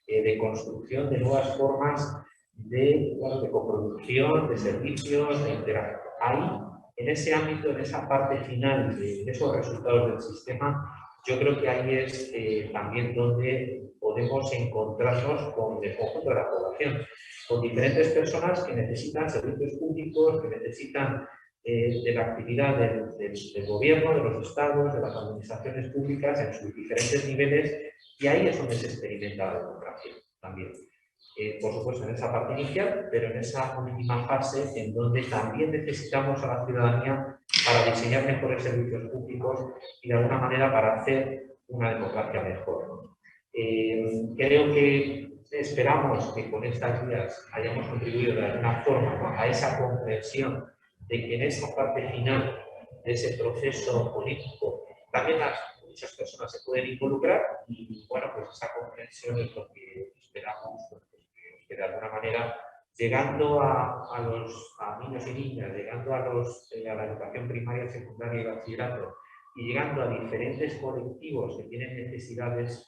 de construcción de nuevas formas de coproducción, de servicios, de interacción. Ahí, en ese ámbito, en esa parte final de esos resultados del sistema, yo creo que ahí es también donde podemos encontrarnos con el conjunto de la población, con diferentes personas que necesitan servicios públicos, que necesitan de la actividad del gobierno, de los estados, de las administraciones públicas en sus diferentes niveles, y ahí es donde se experimenta la democracia también. Por supuesto, en esa parte inicial, pero en esa última fase en donde también necesitamos a la ciudadanía para diseñar mejores servicios públicos y de alguna manera para hacer una democracia mejor. Creo que esperamos que con estas guías hayamos contribuido de alguna forma, ¿no?, a esa comprensión de que en esa parte final de ese proceso político también muchas personas se pueden involucrar y, bueno, pues esa comprensión es lo que esperamos, pues, que de alguna manera, llegando a niños y niñas, llegando a la educación primaria, secundaria y bachillerato, y llegando a diferentes colectivos que tienen necesidades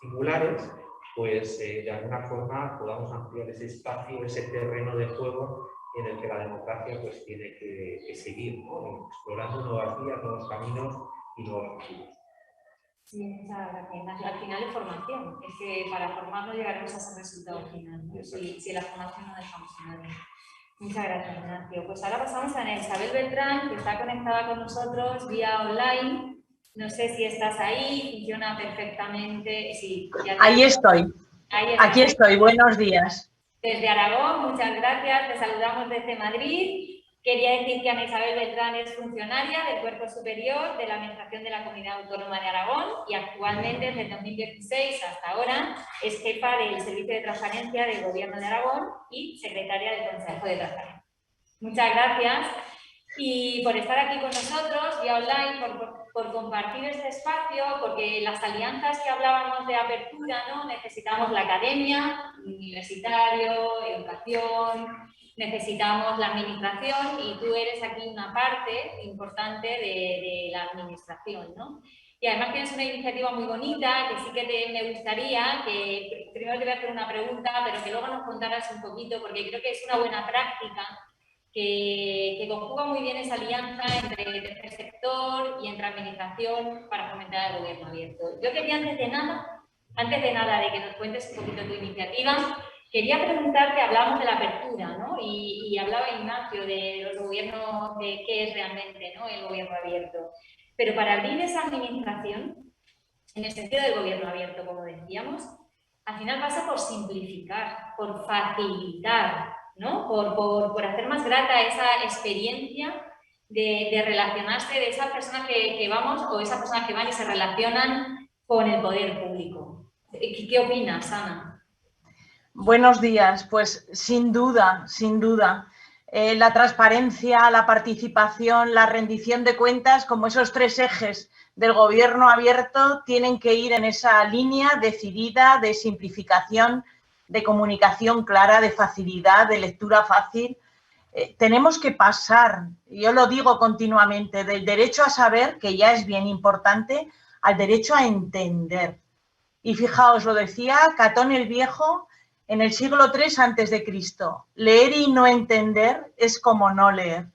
singulares, pues de alguna forma podamos ampliar ese espacio, ese terreno de juego en el que la democracia pues tiene que seguir, ¿no?, explorando nuevas vías, nuevos caminos y nuevos futuros. Sí, muchas gracias. Al final es formación, es que para formarnos llegaremos a ese resultado final, ¿no? Si la formación no dejamos en nada. Muchas gracias, Ignacio. Pues ahora pasamos a Ana Isabel Beltrán, que está conectada con nosotros vía online. No sé si estás ahí, funciona perfectamente. Sí, ahí estoy. Aquí estoy, buenos días. Desde Aragón, muchas gracias, te saludamos desde Madrid. Quería decir que Ana Isabel Beltrán es funcionaria del Cuerpo Superior de la Administración de la Comunidad Autónoma de Aragón y actualmente, desde 2016 hasta ahora, es jefa del Servicio de Transparencia del Gobierno de Aragón y secretaria del Consejo de Transparencia. Muchas gracias y por estar aquí con nosotros vía online, por compartir este espacio, porque las alianzas que hablábamos de apertura, ¿no?, necesitamos la academia, universitario, educación, necesitamos la administración y tú eres aquí una parte importante de la administración, ¿no? Y además tienes una iniciativa muy bonita que sí que me gustaría que primero te voy a hacer una pregunta, pero que luego nos contaras un poquito, porque creo que es una buena práctica que conjuga muy bien esa alianza entre el tercer sector y entre administración para fomentar el gobierno abierto. Yo quería antes de nada de que nos cuentes un poquito tu iniciativa, quería preguntarte, hablábamos de la apertura, ¿no? Y hablaba Ignacio de los gobiernos, de qué es realmente, ¿no?, el gobierno abierto. Pero para abrir esa administración, en el sentido del gobierno abierto, como decíamos, al final pasa por simplificar, por facilitar, ¿no?, por hacer más grata esa experiencia de relacionarse de esas personas que vamos o esas personas que van y se relacionan con el poder público. ¿Qué opinas, Ana? Buenos días, pues sin duda, la transparencia, la participación, la rendición de cuentas, como esos tres ejes del gobierno abierto, tienen que ir en esa línea decidida de simplificación, de comunicación clara, de facilidad, de lectura fácil. Tenemos que pasar, yo lo digo continuamente, del derecho a saber, que ya es bien importante, al derecho a entender. Y fijaos, lo decía Catón el Viejo en el siglo III a.C., leer y no entender es como no leer.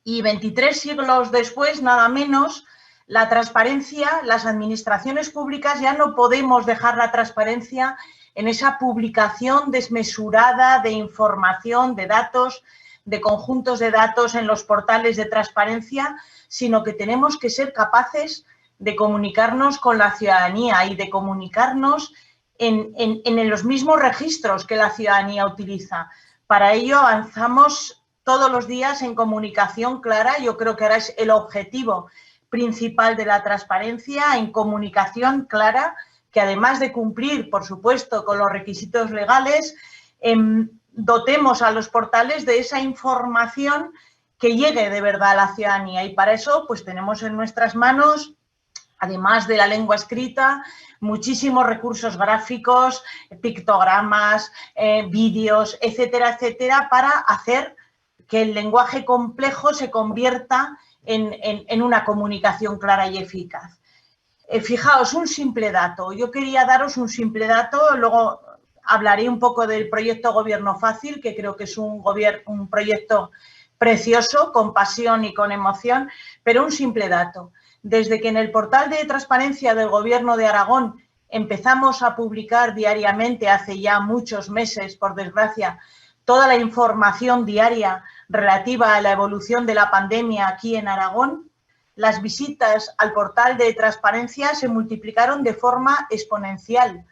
Y 23 siglos después, nada menos, la transparencia, las administraciones públicas ya no podemos dejar la transparencia en esa publicación desmesurada de información, de datos, de conjuntos de datos en los portales de transparencia, sino que tenemos que ser capaces de comunicarnos con la ciudadanía y de comunicarnos en los mismos registros que la ciudadanía utiliza. Para ello avanzamos todos los días en comunicación clara. Yo creo que ahora es el objetivo principal de la transparencia, en comunicación clara, que además de cumplir, por supuesto, con los requisitos legales, dotemos a los portales de esa información que llegue de verdad a la ciudadanía. Y para eso, pues tenemos en nuestras manos, además de la lengua escrita, muchísimos recursos gráficos, pictogramas, vídeos, etcétera, etcétera, para hacer que el lenguaje complejo se convierta en una comunicación clara y eficaz. Fijaos, un simple dato. Yo quería daros un simple dato, luego hablaré un poco del proyecto Gobierno Fácil, que creo que es un proyecto precioso, con pasión y con emoción, pero un simple dato. Desde que en el portal de transparencia del Gobierno de Aragón empezamos a publicar diariamente, hace ya muchos meses, por desgracia, toda la información diaria relativa a la evolución de la pandemia aquí en Aragón, las visitas al portal de transparencia se multiplicaron de forma exponencial.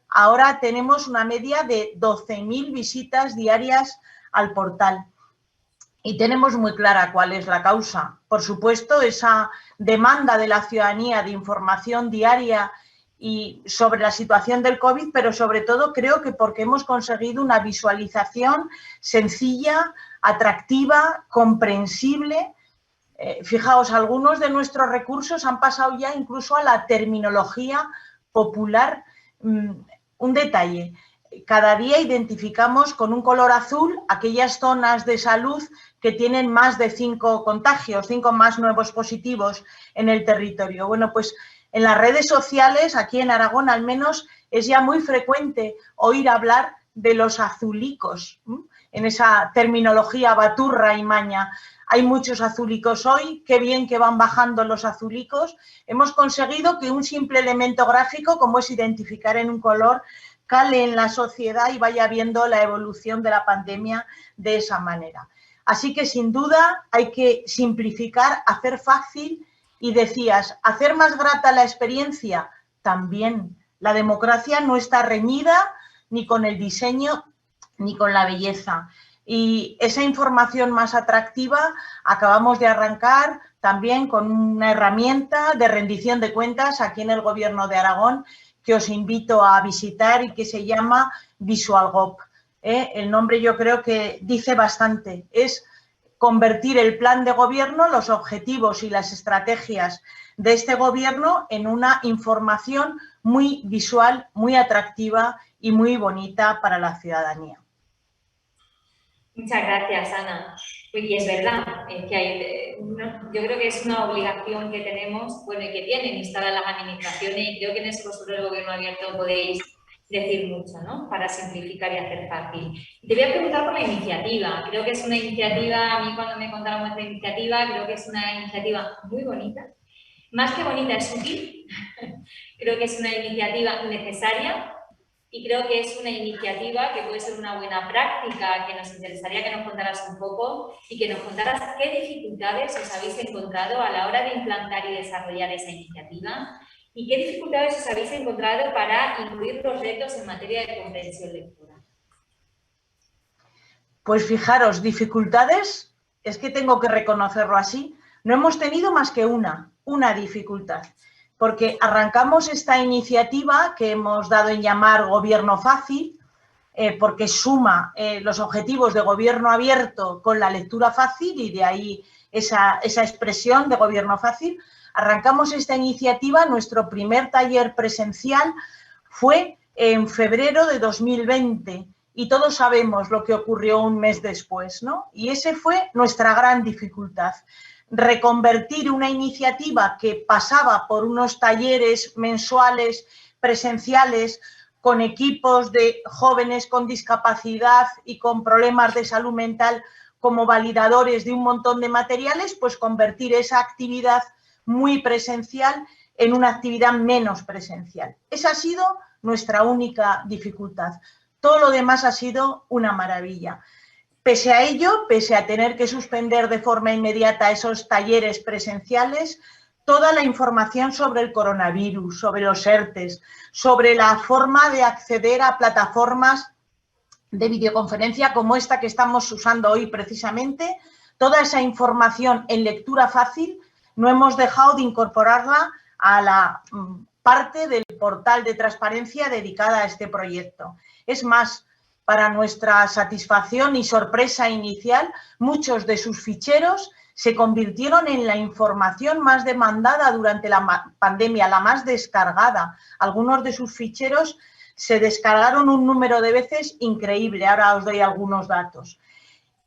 Ahora tenemos una media de 12.000 visitas diarias al portal. Y tenemos muy clara cuál es la causa. Por supuesto, esa demanda de la ciudadanía de información diaria y sobre la situación del COVID, pero sobre todo creo que porque hemos conseguido una visualización sencilla, atractiva, comprensible. Fijaos, algunos de nuestros recursos han pasado ya incluso a la terminología popular. Un detalle. Cada día identificamos con un color azul aquellas zonas de salud que tienen más de 5 contagios, 5 más nuevos positivos en el territorio. Bueno, pues en las redes sociales, aquí en Aragón al menos, es ya muy frecuente oír hablar de los azulicos, en esa terminología baturra y maña. Hay muchos azulicos hoy, qué bien que van bajando los azulicos. Hemos conseguido que un simple elemento gráfico, como es identificar en un color, cale en la sociedad y vaya viendo la evolución de la pandemia de esa manera. Así que sin duda hay que simplificar, hacer fácil y decías, hacer más grata la experiencia también. La democracia no está reñida ni con el diseño ni con la belleza. Y esa información más atractiva acabamos de arrancar también con una herramienta de rendición de cuentas aquí en el Gobierno de Aragón, que os invito a visitar y que se llama VisualGov. El nombre yo creo que dice bastante. Es convertir el plan de gobierno, los objetivos y las estrategias de este gobierno en una información muy visual, muy atractiva y muy bonita para la ciudadanía. Muchas gracias, Ana. Y es verdad, que yo creo que es una obligación que tenemos, bueno, y que tienen instaladas las administraciones, y creo que en eso vosotros el Gobierno Abierto podéis decir mucho, ¿no? Para simplificar y hacer fácil. Te voy a preguntar por la iniciativa. Creo que es una iniciativa, a mí cuando me contaron esta iniciativa, creo que es una iniciativa muy bonita. Más que bonita, es útil. Creo que es una iniciativa necesaria. Y creo que es una iniciativa que puede ser una buena práctica, que nos interesaría que nos contaras un poco y que nos contaras qué dificultades os habéis encontrado a la hora de implantar y desarrollar esa iniciativa y qué dificultades os habéis encontrado para incluir los retos en materia de comprensión lectora. Pues fijaros, dificultades, es que tengo que reconocerlo así, no hemos tenido más que una dificultad. Porque arrancamos esta iniciativa que hemos dado en llamar Gobierno Fácil, porque suma los objetivos de gobierno abierto con la lectura fácil y de ahí esa expresión de Gobierno Fácil. Arrancamos esta iniciativa, nuestro primer taller presencial fue en febrero de 2020 y todos sabemos lo que ocurrió un mes después, ¿no? Y ese fue nuestra gran dificultad. Reconvertir una iniciativa que pasaba por unos talleres mensuales presenciales con equipos de jóvenes con discapacidad y con problemas de salud mental como validadores de un montón de materiales, pues convertir esa actividad muy presencial en una actividad menos presencial. Esa ha sido nuestra única dificultad. Todo lo demás ha sido una maravilla. Pese a ello, pese a tener que suspender de forma inmediata esos talleres presenciales, toda la información sobre el coronavirus, sobre los ERTEs, sobre la forma de acceder a plataformas de videoconferencia como esta que estamos usando hoy precisamente. Toda esa información en lectura fácil no hemos dejado de incorporarla a la parte del portal de transparencia dedicada a este proyecto. Es más, para nuestra satisfacción y sorpresa inicial, muchos de sus ficheros se convirtieron en la información más demandada durante la pandemia, la más descargada. Algunos de sus ficheros se descargaron un número de veces increíble. Ahora os doy algunos datos.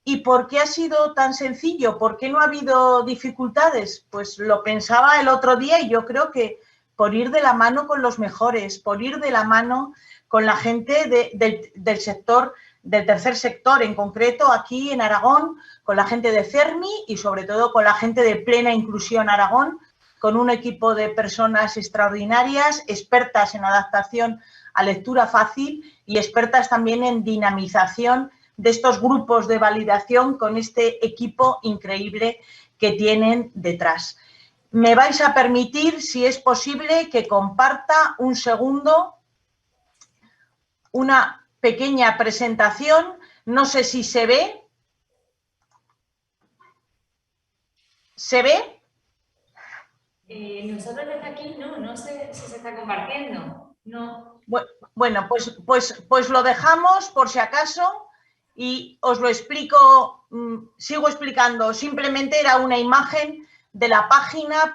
¿Y por qué ha sido tan sencillo? ¿Por qué no ha habido dificultades? Pues lo pensaba el otro día y yo creo que por ir de la mano con los mejores, por ir de la mano con la gente del sector, del tercer sector, en concreto aquí en Aragón, con la gente de CERMI y sobre todo con la gente de Plena Inclusión Aragón, con un equipo de personas extraordinarias, expertas en adaptación a lectura fácil y expertas también en dinamización de estos grupos de validación con este equipo increíble que tienen detrás. Me vais a permitir, si es posible, que comparta un segundo una pequeña presentación. No sé si se ve. ¿Se ve? Nosotros desde aquí no sé si se está compartiendo. No. Bueno, pues lo dejamos por si acaso y os lo explico, sigo explicando. Simplemente era una imagen de la página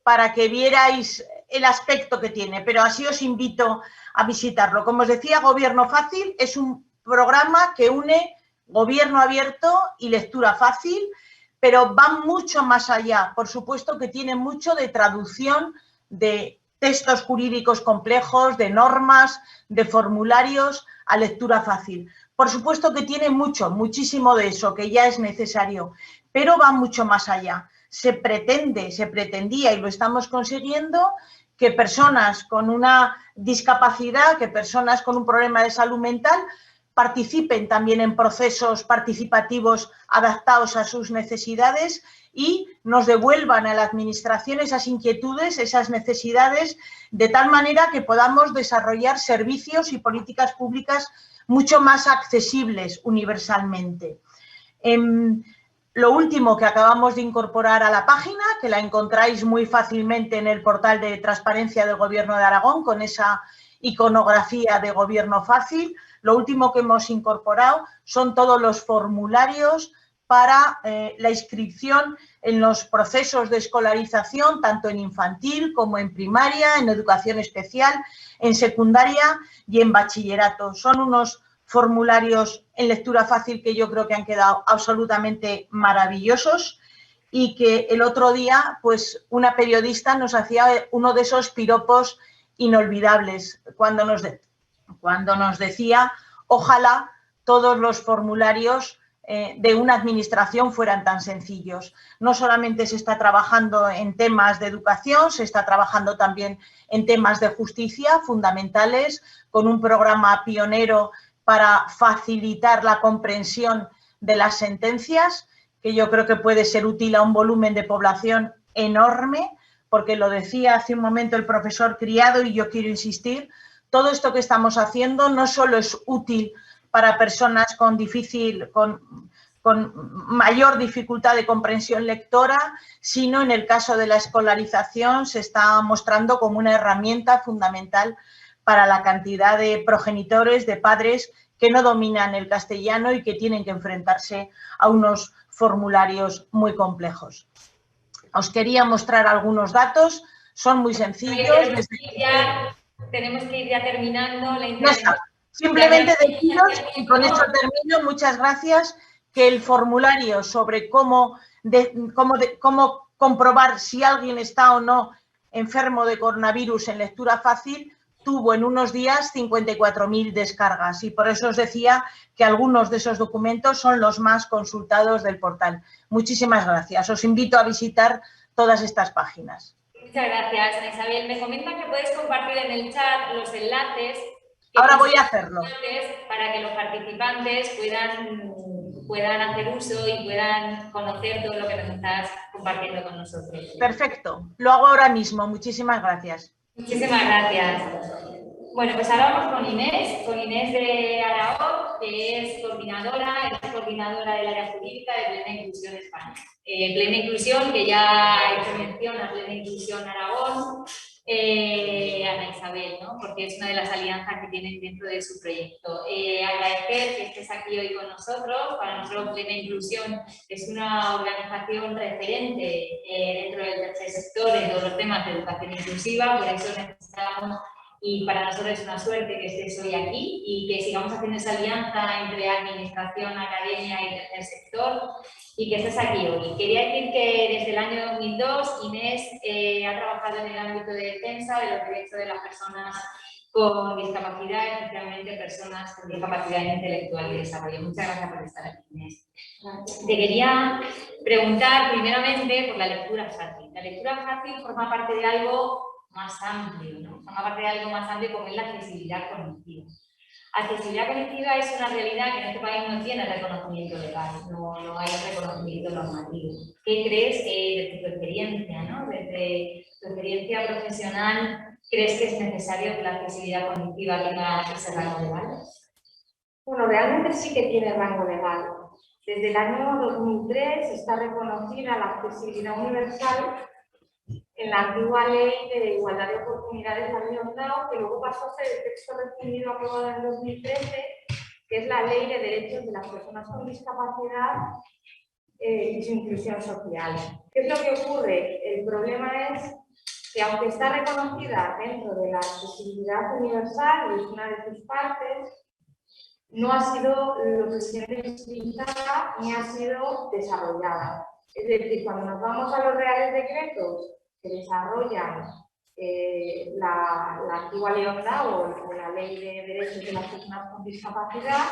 para que vierais el aspecto que tiene, pero así os invito a visitarlo. Como os decía, Gobierno Fácil es un programa que une gobierno abierto y lectura fácil, pero va mucho más allá. Por supuesto que tiene mucho de traducción de textos jurídicos complejos, de normas, de formularios a lectura fácil. Por supuesto que tiene muchísimo de eso, que ya es necesario, pero va mucho más allá. Se pretendía y lo estamos consiguiendo que personas con una discapacidad, que personas con un problema de salud mental participen también en procesos participativos adaptados a sus necesidades y nos devuelvan a la administración esas inquietudes, esas necesidades, de tal manera que podamos desarrollar servicios y políticas públicas mucho más accesibles universalmente. Lo último que acabamos de incorporar a la página, que la encontráis muy fácilmente en el portal de transparencia del Gobierno de Aragón, con esa iconografía de Gobierno Fácil, lo último que hemos incorporado son todos los formularios para la inscripción en los procesos de escolarización, tanto en infantil como en primaria, en educación especial, en secundaria y en bachillerato. Son unos formularios en lectura fácil que yo creo que han quedado absolutamente maravillosos y que el otro día, pues, una periodista nos hacía uno de esos piropos inolvidables cuando nos decía: ojalá todos los formularios de una administración fueran tan sencillos. No solamente se está trabajando en temas de educación, se está trabajando también en temas de justicia fundamentales, con un programa pionero para facilitar la comprensión de las sentencias, que yo creo que puede ser útil a un volumen de población enorme, porque lo decía hace un momento el profesor Criado y yo quiero insistir, todo esto que estamos haciendo no solo es útil para personas con mayor dificultad de comprensión lectora, sino en el caso de la escolarización se está mostrando como una herramienta fundamental para la cantidad de progenitores, de padres que no dominan el castellano y que tienen que enfrentarse a unos formularios muy complejos. Os quería mostrar algunos datos, son muy sencillos. Tenemos que ir ya terminando la intervención. Simplemente deciros, y con esto termino, muchas gracias, que el formulario sobre cómo comprobar si alguien está o no enfermo de coronavirus en lectura fácil tuvo en unos días 54.000 descargas y por eso os decía que algunos de esos documentos son los más consultados del portal. Muchísimas gracias. Os invito a visitar todas estas páginas. Muchas gracias, Isabel. Me comentan que puedes compartir en el chat los enlaces. Ahora voy a hacerlo. Para que los participantes puedan puedan hacer uso y puedan conocer todo lo que nos estás compartiendo con nosotros. Perfecto, lo hago ahora mismo. Muchísimas gracias. Muchísimas gracias. Bueno, pues ahora vamos con Inés de Aragón, que es coordinadora del área jurídica de Plena Inclusión España. Plena Inclusión, que ya ha hecho mención a Plena Inclusión Aragón, Ana Isabel, ¿no? Porque es una de las alianzas que tienen dentro de su proyecto. Agradecer que estés aquí hoy con nosotros. Para nosotros Plena Inclusión es una organización referente dentro del tercer sector en todos los temas de educación inclusiva, por eso necesitamos, y para nosotros es una suerte que estés hoy aquí y que sigamos haciendo esa alianza entre administración, academia y tercer sector, y que estés aquí hoy. Quería decir que desde el año 2002 Inés ha trabajado en el ámbito de defensa de los derechos de las personas con discapacidad, especialmente personas con discapacidad intelectual y desarrollo. Muchas gracias por estar aquí, Inés. Te quería preguntar primeramente por la lectura fácil. La lectura fácil forma parte de algo más amplio, ¿no? Forma parte de algo más amplio como es la accesibilidad cognitiva. Accesibilidad cognitiva es una realidad que en este país no tiene reconocimiento legal, no hay reconocimiento normativo. ¿Qué crees que desde tu experiencia, ¿no? Desde tu experiencia profesional, crees que es necesario que la accesibilidad cognitiva tenga ese rango legal? Bueno, realmente sí que tiene rango legal. Desde el año 2003 está reconocida la accesibilidad universal en la antigua Ley de Igualdad de Oportunidades, la Ley Ondao, que luego pasó a ser el texto refundido aprobado en 2013, que es la Ley de Derechos de las Personas con Discapacidad y su inclusión social. ¿Qué es lo que ocurre? El problema es que aunque está reconocida dentro de la accesibilidad universal y es una de sus partes, no ha sido lo suficientemente utilizada ni ha sido desarrollada. Es decir, cuando nos vamos a los reales decretos que desarrollan la antigua Ley Ondao o la Ley de Derechos de las Personas con Discapacidad,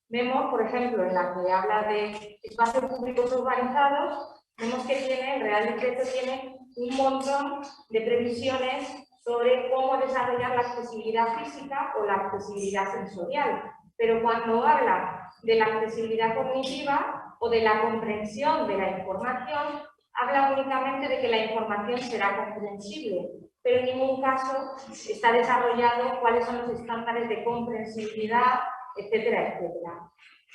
vemos, por ejemplo, en la que habla de espacios públicos urbanizados, vemos que el Real Decreto tiene un montón de previsiones sobre cómo desarrollar la accesibilidad física o la accesibilidad sensorial. Pero cuando habla de la accesibilidad cognitiva o de la comprensión de la información, habla únicamente de que la información será comprensible, pero en ningún caso está desarrollado cuáles son los estándares de comprensibilidad, etcétera, etcétera.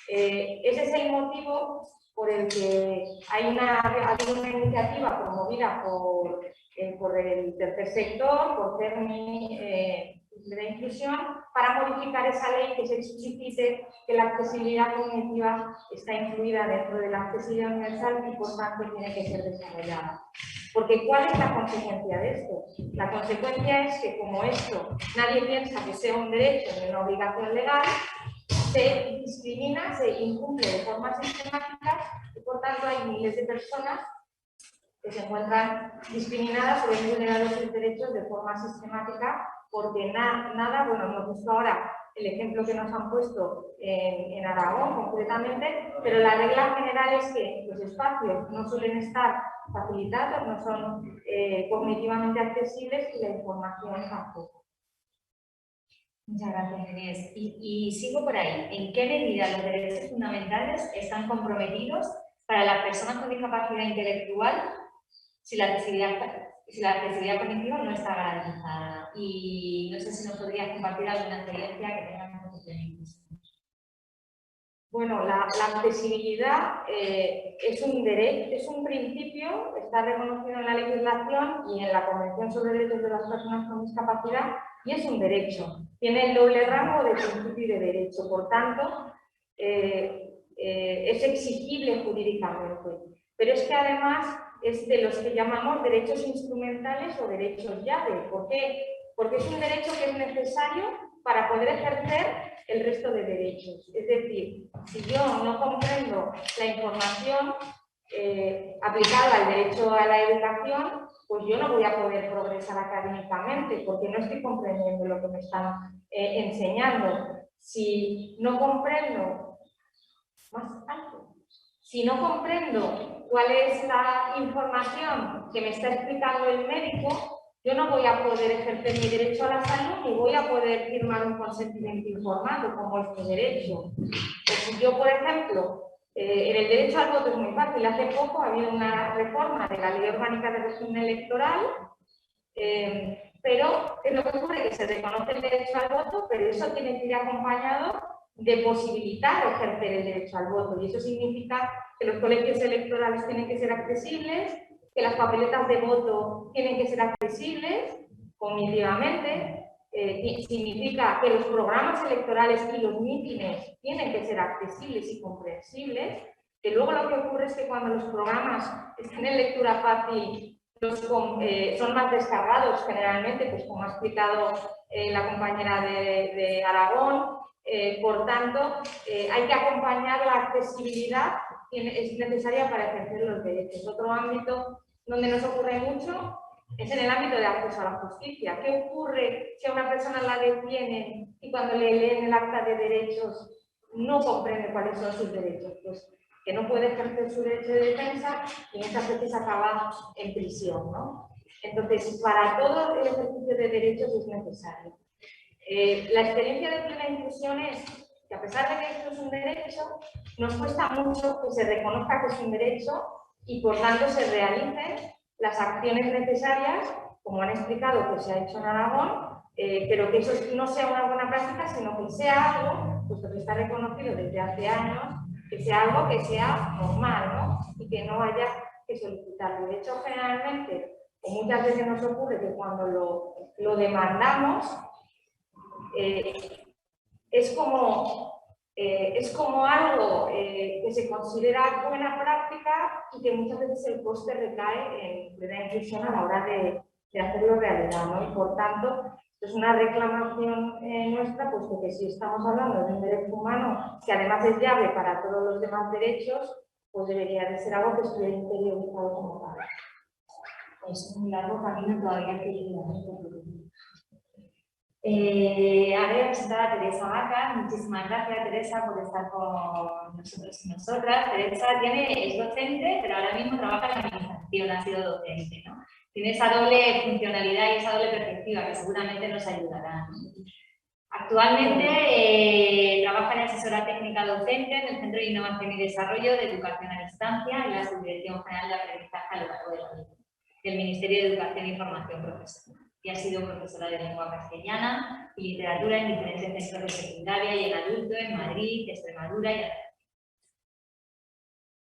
Ese es el motivo por el que hay una iniciativa promovida por el tercer sector, por CERMI de la inclusión, para modificar esa ley que se explicite que la accesibilidad cognitiva está incluida dentro de la accesibilidad universal y por tanto tiene que ser desarrollada. Porque ¿cuál es la consecuencia de esto? La consecuencia es que como esto nadie piensa que sea un derecho ni una obligación legal, se discrimina, se incumple de forma sistemática y por tanto hay miles de personas que se encuentran discriminadas o ven vulnerados sus derechos de forma sistemática porque bueno, hemos visto ahora el ejemplo que nos han puesto en Aragón concretamente, pero la regla general es que los espacios no suelen estar facilitados, no son cognitivamente accesibles y la información tampoco. Muchas gracias, Inés. Y sigo por ahí. ¿En qué medida los derechos fundamentales están comprometidos para las personas con discapacidad intelectual si la accesibilidad cognitiva no está garantizada? Y no sé si nos podrías compartir alguna experiencia que tengas con tu inclusión. Bueno, la accesibilidad es un derecho, es un principio, está reconocido en la legislación y en la Convención sobre Derechos de las Personas con Discapacidad y es un derecho. Tiene el doble rango de principio y de derecho, por tanto, es exigible jurídicamente. Pero es que además es de los que llamamos derechos instrumentales o derechos llave. ¿Por qué? Porque es un derecho que es necesario para poder ejercer el resto de derechos. Es decir, si yo no comprendo la información aplicada al derecho a la educación, pues yo no voy a poder progresar académicamente porque no estoy comprendiendo lo que me están enseñando. Si no comprendo, más alto, si no comprendo cuál es la información que me está explicando el médico, yo no voy a poder ejercer mi derecho a la salud ni voy a poder firmar un consentimiento informado como es mi derecho. Pues si yo, por ejemplo, En el derecho al voto es muy fácil. Hace poco ha habido una reforma de la Ley Orgánica de Régimen Electoral, pero es lo que ocurre, que se reconoce el derecho al voto, pero eso tiene que ir acompañado de posibilitar ejercer el derecho al voto. Y eso significa que los colegios electorales tienen que ser accesibles, que las papeletas de voto tienen que ser accesibles cognitivamente. Significa que los programas electorales y los mítines tienen que ser accesibles y comprensibles, que luego lo que ocurre es que cuando los programas están en lectura fácil son más descargados generalmente, pues como ha explicado la compañera de Aragón. Por tanto, hay que acompañar la accesibilidad que es necesaria para ejercer los derechos. Otro ámbito donde nos ocurre mucho es en el ámbito de acceso a la justicia. ¿Qué ocurre si a una persona la detienen y cuando le leen el acta de derechos no comprende cuáles son sus derechos? Pues que no puede ejercer su derecho de defensa y muchas veces acaba en prisión, ¿no? Entonces, para todo el ejercicio de derechos es necesario. La experiencia de plena inclusión es que, a pesar de que esto es un derecho, nos cuesta mucho que se reconozca que es un derecho y, por tanto, se realicen las acciones necesarias, como han explicado que se ha hecho en Aragón, pero que eso no sea una buena práctica, sino que sea algo, puesto que está reconocido desde hace años, que sea algo que sea normal, ¿no? Y que no haya que solicitarlo. De hecho, generalmente, o muchas veces nos ocurre que cuando lo demandamos, es como algo que se considera buena práctica y que muchas veces el coste recae en plena inclusión a la hora de hacerlo realidad, ¿no? Y por tanto, es una reclamación nuestra, puesto que si estamos hablando de un derecho humano que además es llave para todos los demás derechos, pues debería de ser algo que estuviera interiorizado como tal. Es un largo camino todavía que llegar. Ahora voy a presentar a Teresa Vaca. Muchísimas gracias, Teresa, por estar con nosotros y nosotras. Teresa es docente, pero ahora mismo trabaja en la administración, ha sido docente, ¿no? Tiene esa doble funcionalidad y esa doble perspectiva que seguramente nos ayudará, ¿no? Actualmente trabaja en asesora técnica docente en el Centro de Innovación y Desarrollo de Educación a Distancia y la Subdirección General de Aprendizaje a lo largo de la vida del Ministerio de Educación y Formación Profesional. Y ha sido profesora de lengua castellana y literatura en diferentes centros de secundaria y en adulto en Madrid, Extremadura y Aragón.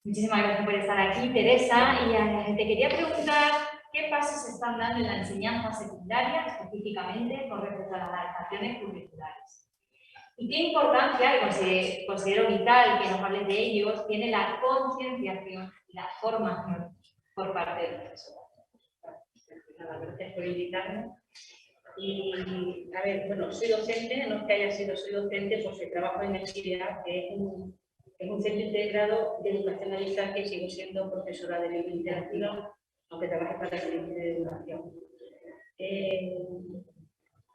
Muchísimas gracias por estar aquí, Teresa. Y te quería preguntar qué pasos se están dando en la enseñanza secundaria, específicamente con respecto a las adaptaciones curriculares. Y qué importancia, y considero vital que nos hables de ellos, tiene la concienciación y la formación por parte del profesor. Gracias por invitarme. Y, a ver, bueno, soy docente, no es que haya sido, soy docente porque trabajo en el CIDEA, que es un centro integrado de educación a distancia y sigo siendo profesora de lengua y literatura, aunque trabaje para el Ministerio de Educación.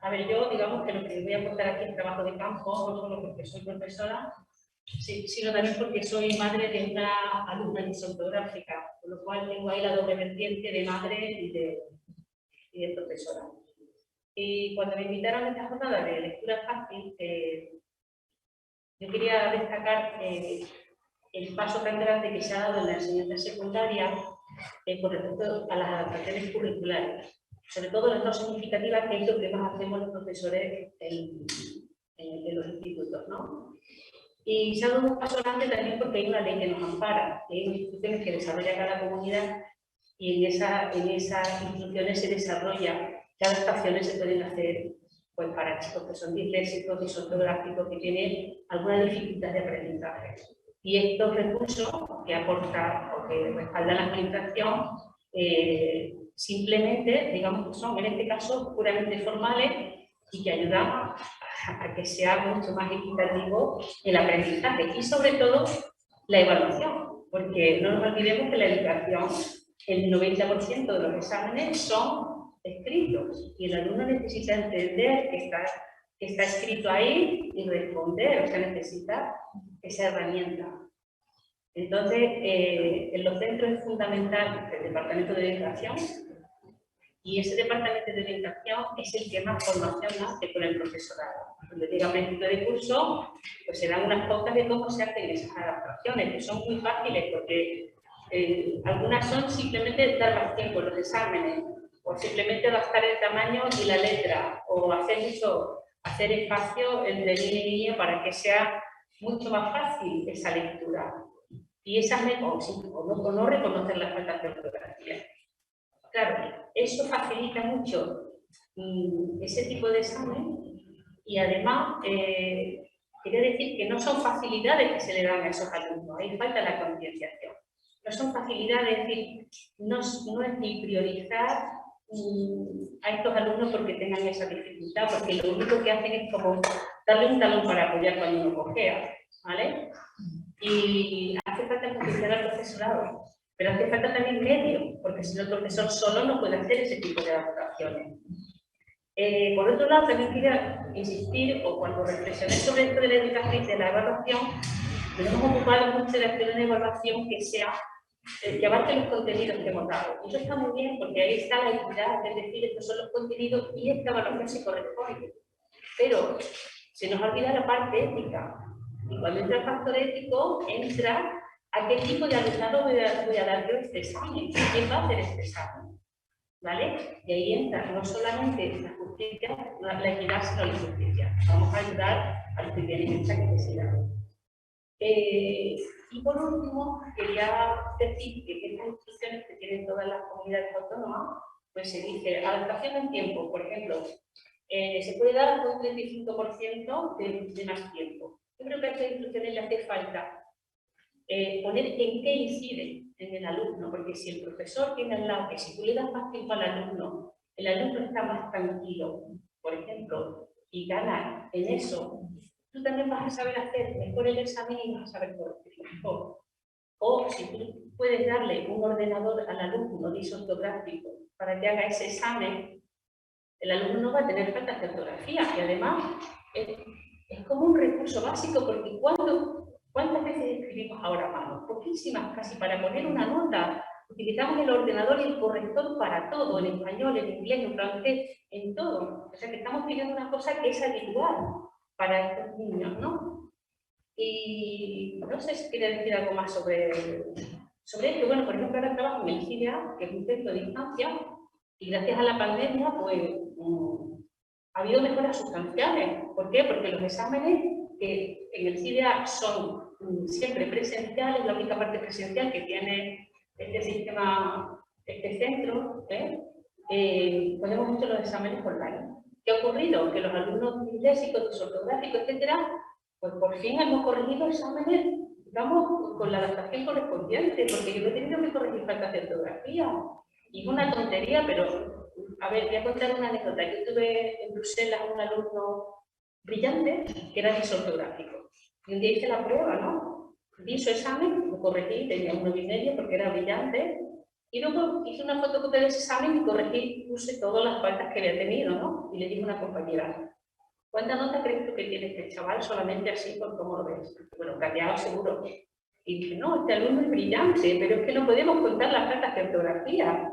A ver, yo digamos que lo que voy a aportar aquí es trabajo de campo, no solo porque soy profesora, sino también porque soy madre de una alumna ortográfica, con lo cual tengo ahí la doble vertiente de madre y de profesora. Y cuando me invitaron a esta jornada de lectura fácil, yo quería destacar el paso tan grande que se ha dado en la enseñanza secundaria con respecto a las adaptaciones curriculares, sobre todo las no significativas, que es lo que más hacemos los profesores en los institutos, ¿no? Y se ha dado un paso grande también porque hay una ley que nos ampara, que hay instituciones que desarrolla cada comunidad y en esas instituciones se desarrolla qué adaptaciones se pueden hacer pues, para chicos que son disléxicos, disortográficos, que tienen alguna dificultad de aprendizaje. Y estos recursos que aporta o que respalda la administración simplemente, digamos que son en este caso puramente formales y que ayudan a que sea mucho más equitativo el aprendizaje y sobre todo la evaluación, porque no nos olvidemos que la educación, el 90% de los exámenes son escritos y el alumno necesita entender que está escrito ahí y responder, o sea, necesita esa herramienta. Entonces, en los centros es fundamental el Departamento de Educación Y ese departamento de orientación es el que más formación hace con el profesorado. Cuando llega a principio de curso, pues se dan unas pautas de cómo se hacen esas adaptaciones, que son muy fáciles porque algunas son simplemente dar más tiempo en los exámenes, o simplemente adaptar el tamaño y la letra, o hacer espacio entre niño y niña para que sea mucho más fácil esa lectura. Y esas o no reconocer las faltas de ortografía. Claro, eso facilita mucho ese tipo de examen y además quiere decir que no son facilidades que se le dan a esos alumnos, ahí falta la concienciación. No son facilidades, es decir, no es ni priorizar a estos alumnos porque tengan esa dificultad, porque lo único que hacen es como darle un talón para apoyar cuando uno cojea, ¿vale? Y hace falta concienciar al profesorado, pero hace falta también medio, porque si no el profesor solo no puede hacer ese tipo de adaptaciones. Por otro lado, también quería insistir, o cuando reflexioné sobre esto de la educación y de la evaluación, nos hemos ocupado mucho de hacer una evaluación que abarque los contenidos que hemos dado. Y eso está muy bien, porque ahí está la equidad, es decir, estos son los contenidos y esta evaluación se corresponde. Pero se nos olvida la parte ética. Y cuando entra el factor ético, entra a qué tipo de alumnado voy a dar yo este examen, quién va a hacer este examen, ¿vale? Y ahí entra no solamente la justicia, la equidad, sino la justicia. Vamos a ayudar a los que tienen esta necesidad. Y por último, quería decir que estas instrucciones que tienen todas las comunidades autónomas, pues se dice adaptación en tiempo, por ejemplo, se puede dar hasta un 35% de más tiempo. Yo creo que a estas instrucciones le hace falta poner en qué incide en el alumno, porque si el profesor tiene al lado que si tú le das más tiempo al alumno, el alumno está más tranquilo, por ejemplo, y gana en eso, tú también vas a saber hacer mejor el examen y vas a saber corregir mejor. O si tú puedes darle un ordenador al alumno disortográfico para que haga ese examen, el alumno no va a tener faltas de ortografía y además es como un recurso básico porque ¿cuántas veces escribimos ahora a mano? Poquísimas, casi para poner una nota. Utilizamos el ordenador y el corrector para todo, en español, en inglés, en francés, en todo. O sea que estamos pidiendo una cosa que es habitual para estos niños, ¿no? Y no sé si quiere decir algo más sobre esto. Bueno, por ejemplo, ahora trabajo en el CIDEA, que es un centro de distancia, y gracias a la pandemia, pues, ha habido mejoras sustanciales. ¿Por qué? Porque los exámenes que en el CIDEA son siempre presenciales, la única parte presencial que tiene este sistema, este centro, ponemos hecho los exámenes online. ¿Qué ha ocurrido? Que los alumnos disléxicos, disortográficos, etcétera, pues por fin hemos corregido exámenes, digamos, con la adaptación correspondiente, porque yo no he tenido que corregir faltas de ortografía. Y es una tontería, pero, a ver, voy a contar una anécdota. Yo tuve en Bruselas un alumno brillante que era disortográfico. Y un día hice la prueba, ¿no? Vi su examen, lo corregí, tenía un 9,5 porque era brillante. Y luego hice una fotocopia de ese examen y corregí, puse todas las faltas que había tenido, ¿no? Y le dije a una compañera, ¿cuánta nota crees tú que tiene este chaval solamente así por cómo lo ves? Bueno, cambiado seguro. Y dije, no, este alumno es brillante, pero es que no podemos contar las faltas de ortografía,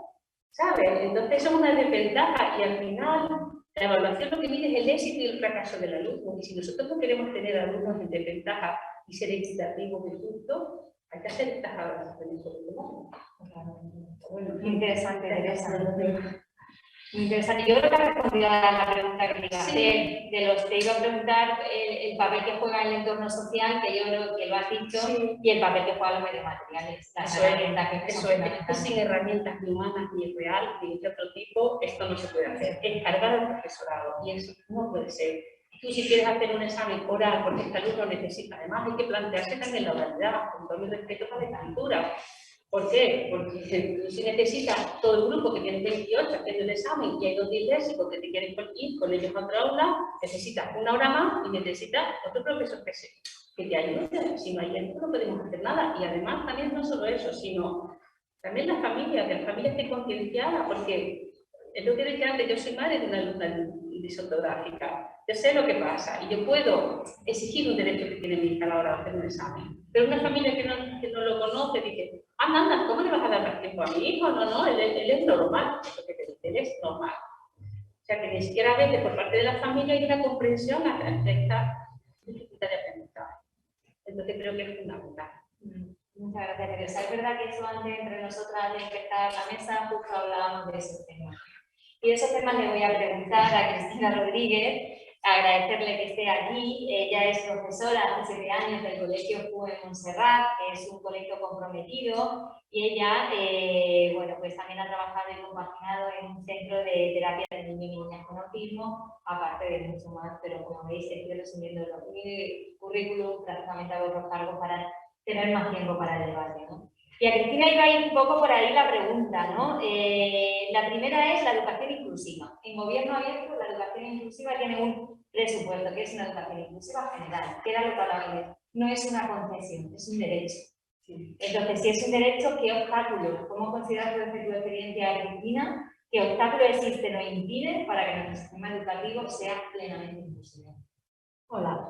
¿sabes? Entonces eso es una desventaja y al final la evaluación lo que mide es el éxito y el fracaso del alumno. Y si nosotros no queremos tener alumnos en desventaja y ser equitativos y justos, hay que hacer estas adaptaciones curriculares. Bueno, interesante. Interesante. Yo creo que ha respondido a la pregunta que me iba a hacer. De los te iba a preguntar el papel que juega en el entorno social, que yo creo que lo has dicho, sí. Y el papel que juegan los medios materiales. Eso es sin herramientas ni humanas ni real ni de otro tipo, esto no se puede hacer. Encargar al profesorado, y eso no puede ser. Tú si quieres hacer un examen oral, porque este alumno necesita, además hay que plantearse también la oralidad, con todo mi respeto para la escritura. ¿Por qué? Porque si necesitas todo el grupo que tiene 28 haciendo el examen y hay 2 disléxicos que te quieren ir con ellos a otra aula, necesitas una hora más y necesitas otro profesor que te ayude. Si no hay tiempo no podemos hacer nada. Y además también no solo eso, sino también la familia, que la familia esté concienciada, porque es lo que decía antes, yo soy madre de una alumna disortográfica. Yo sé lo que pasa y yo puedo exigir un derecho que tiene mi hija a la hora de hacer un examen. Pero una familia que no lo conoce dice, anda, ¿cómo le vas a dar más tiempo a mi hijo? No, él es normal. Lo que te dice, él es normal. O sea, que ni siquiera ve que por parte de la familia hay una comprensión hacia esta dificultad de aprendizaje. Entonces creo que es fundamental. Muchas gracias, Teresa. Es verdad que eso antes entre nosotras de empezar la mesa justo hablábamos de esos temas. Y de esos temas le voy a preguntar a Cristina Rodríguez, agradecerle que esté aquí. Ella es profesora hace 7 años del Colegio CUE Montserrat, que es un colegio comprometido, y ella, bueno, pues también ha trabajado y compaginado en un centro de terapia de niños y niñas con autismo, aparte de mucho más, pero como veis, estoy resumiendo mi currículum, prácticamente hago otros cargos para tener más tiempo para el debate, ¿no? Y a Cristina iba a ir un poco por ahí la pregunta, ¿no? La primera es la educación inclusiva. En Gobierno Abierto, la educación inclusiva tiene un presupuesto, que es una educación inclusiva general, que era lo que hablaba. No es una concesión, es un derecho. Entonces, si es un derecho, ¿qué obstáculos? ¿Cómo consideras desde tu experiencia, Cristina, qué obstáculos existen o impiden para que nuestro sistema educativo sea plenamente inclusivo? Hola,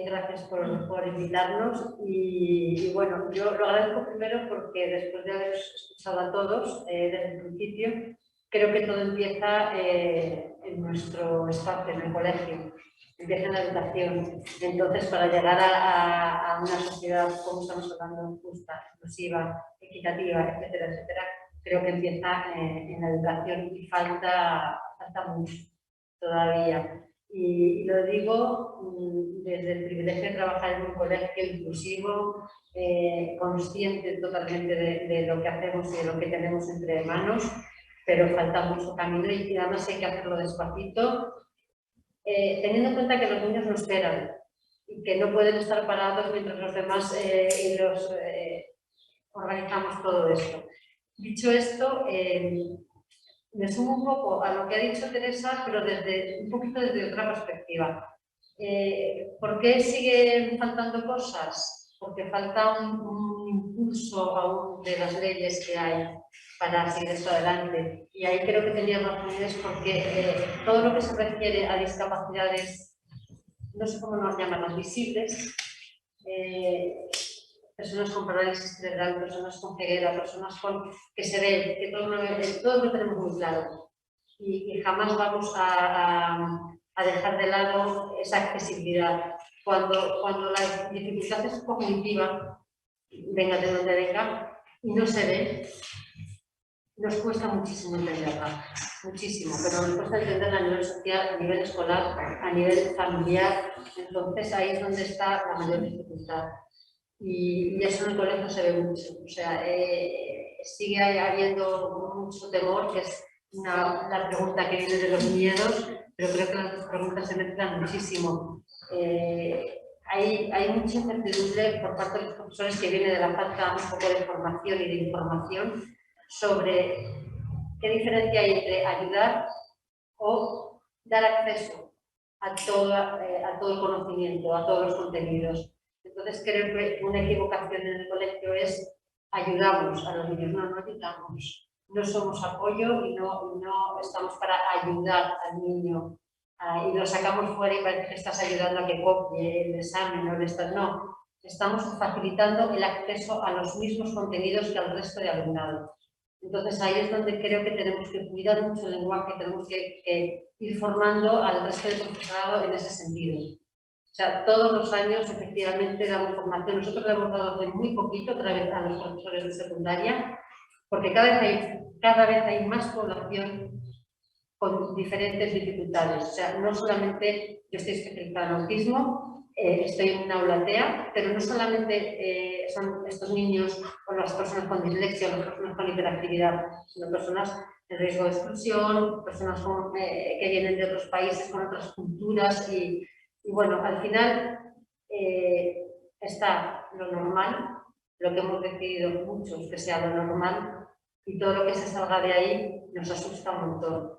gracias por invitarnos y bueno, yo lo agradezco primero porque después de haber escuchado a todos desde el principio, creo que todo empieza en nuestro espacio, en el colegio, empieza en la educación. Entonces, para llegar a una sociedad, como estamos hablando, justa, inclusiva, equitativa, etcétera, etcétera, creo que empieza en la educación y falta mucho todavía. Y lo digo desde el privilegio de trabajar en un colegio inclusivo, consciente totalmente de lo que hacemos y de lo que tenemos entre manos, pero falta mucho camino y además hay que hacerlo despacito, teniendo en cuenta que los niños no esperan y que no pueden estar parados mientras los demás organizamos todo esto. Dicho esto, me sumo un poco a lo que ha dicho Teresa, pero un poquito desde otra perspectiva. ¿Por qué siguen faltando cosas? Porque falta un impulso aún de las leyes que hay para seguir esto adelante. Y ahí creo que tenía razones porque todo lo que se refiere a discapacidades, no sé cómo nos llaman, visibles, personas con parálisis cerebral, personas con ceguera, personas que se ven, que todos lo tenemos muy claro y jamás vamos a dejar de lado esa accesibilidad. Cuando la dificultad es cognitiva, venga de donde venga, y no se ve, nos cuesta muchísimo entenderla, muchísimo, pero nos cuesta entenderla a nivel social, a nivel escolar, a nivel familiar. Entonces ahí es donde está la mayor dificultad. Y eso en el colegio se ve mucho, o sea, sigue habiendo mucho temor, que es la pregunta que viene de los miedos, pero creo que las preguntas se mezclan muchísimo. Hay mucha incertidumbre por parte de los profesores que viene de la falta un poco de formación y de información sobre qué diferencia hay entre ayudar o dar acceso a todo el conocimiento, a todos los contenidos. Entonces creo que una equivocación en el colegio es ayudamos a los niños, no ayudamos, no somos apoyo y no estamos para ayudar al niño y lo sacamos fuera y parece que estás ayudando a que copie el examen o el no, estamos facilitando el acceso a los mismos contenidos que al resto de alumnado. Entonces ahí es donde creo que tenemos que cuidar mucho el lenguaje, tenemos que ir formando al resto del profesorado en ese sentido. O sea, todos los años efectivamente damos formación. Nosotros le hemos dado hace muy poquito otra vez a los profesores de secundaria, porque cada vez hay más población con diferentes dificultades. O sea, no solamente yo estoy especializada en autismo, estoy en una aula TEA, pero no solamente son estos niños o las personas con dislexia o las personas con hiperactividad, sino personas en riesgo de exclusión, personas que vienen de otros países con otras culturas y bueno, al final está lo normal, lo que hemos decidido muchos que sea lo normal y todo lo que se salga de ahí nos asusta un montón.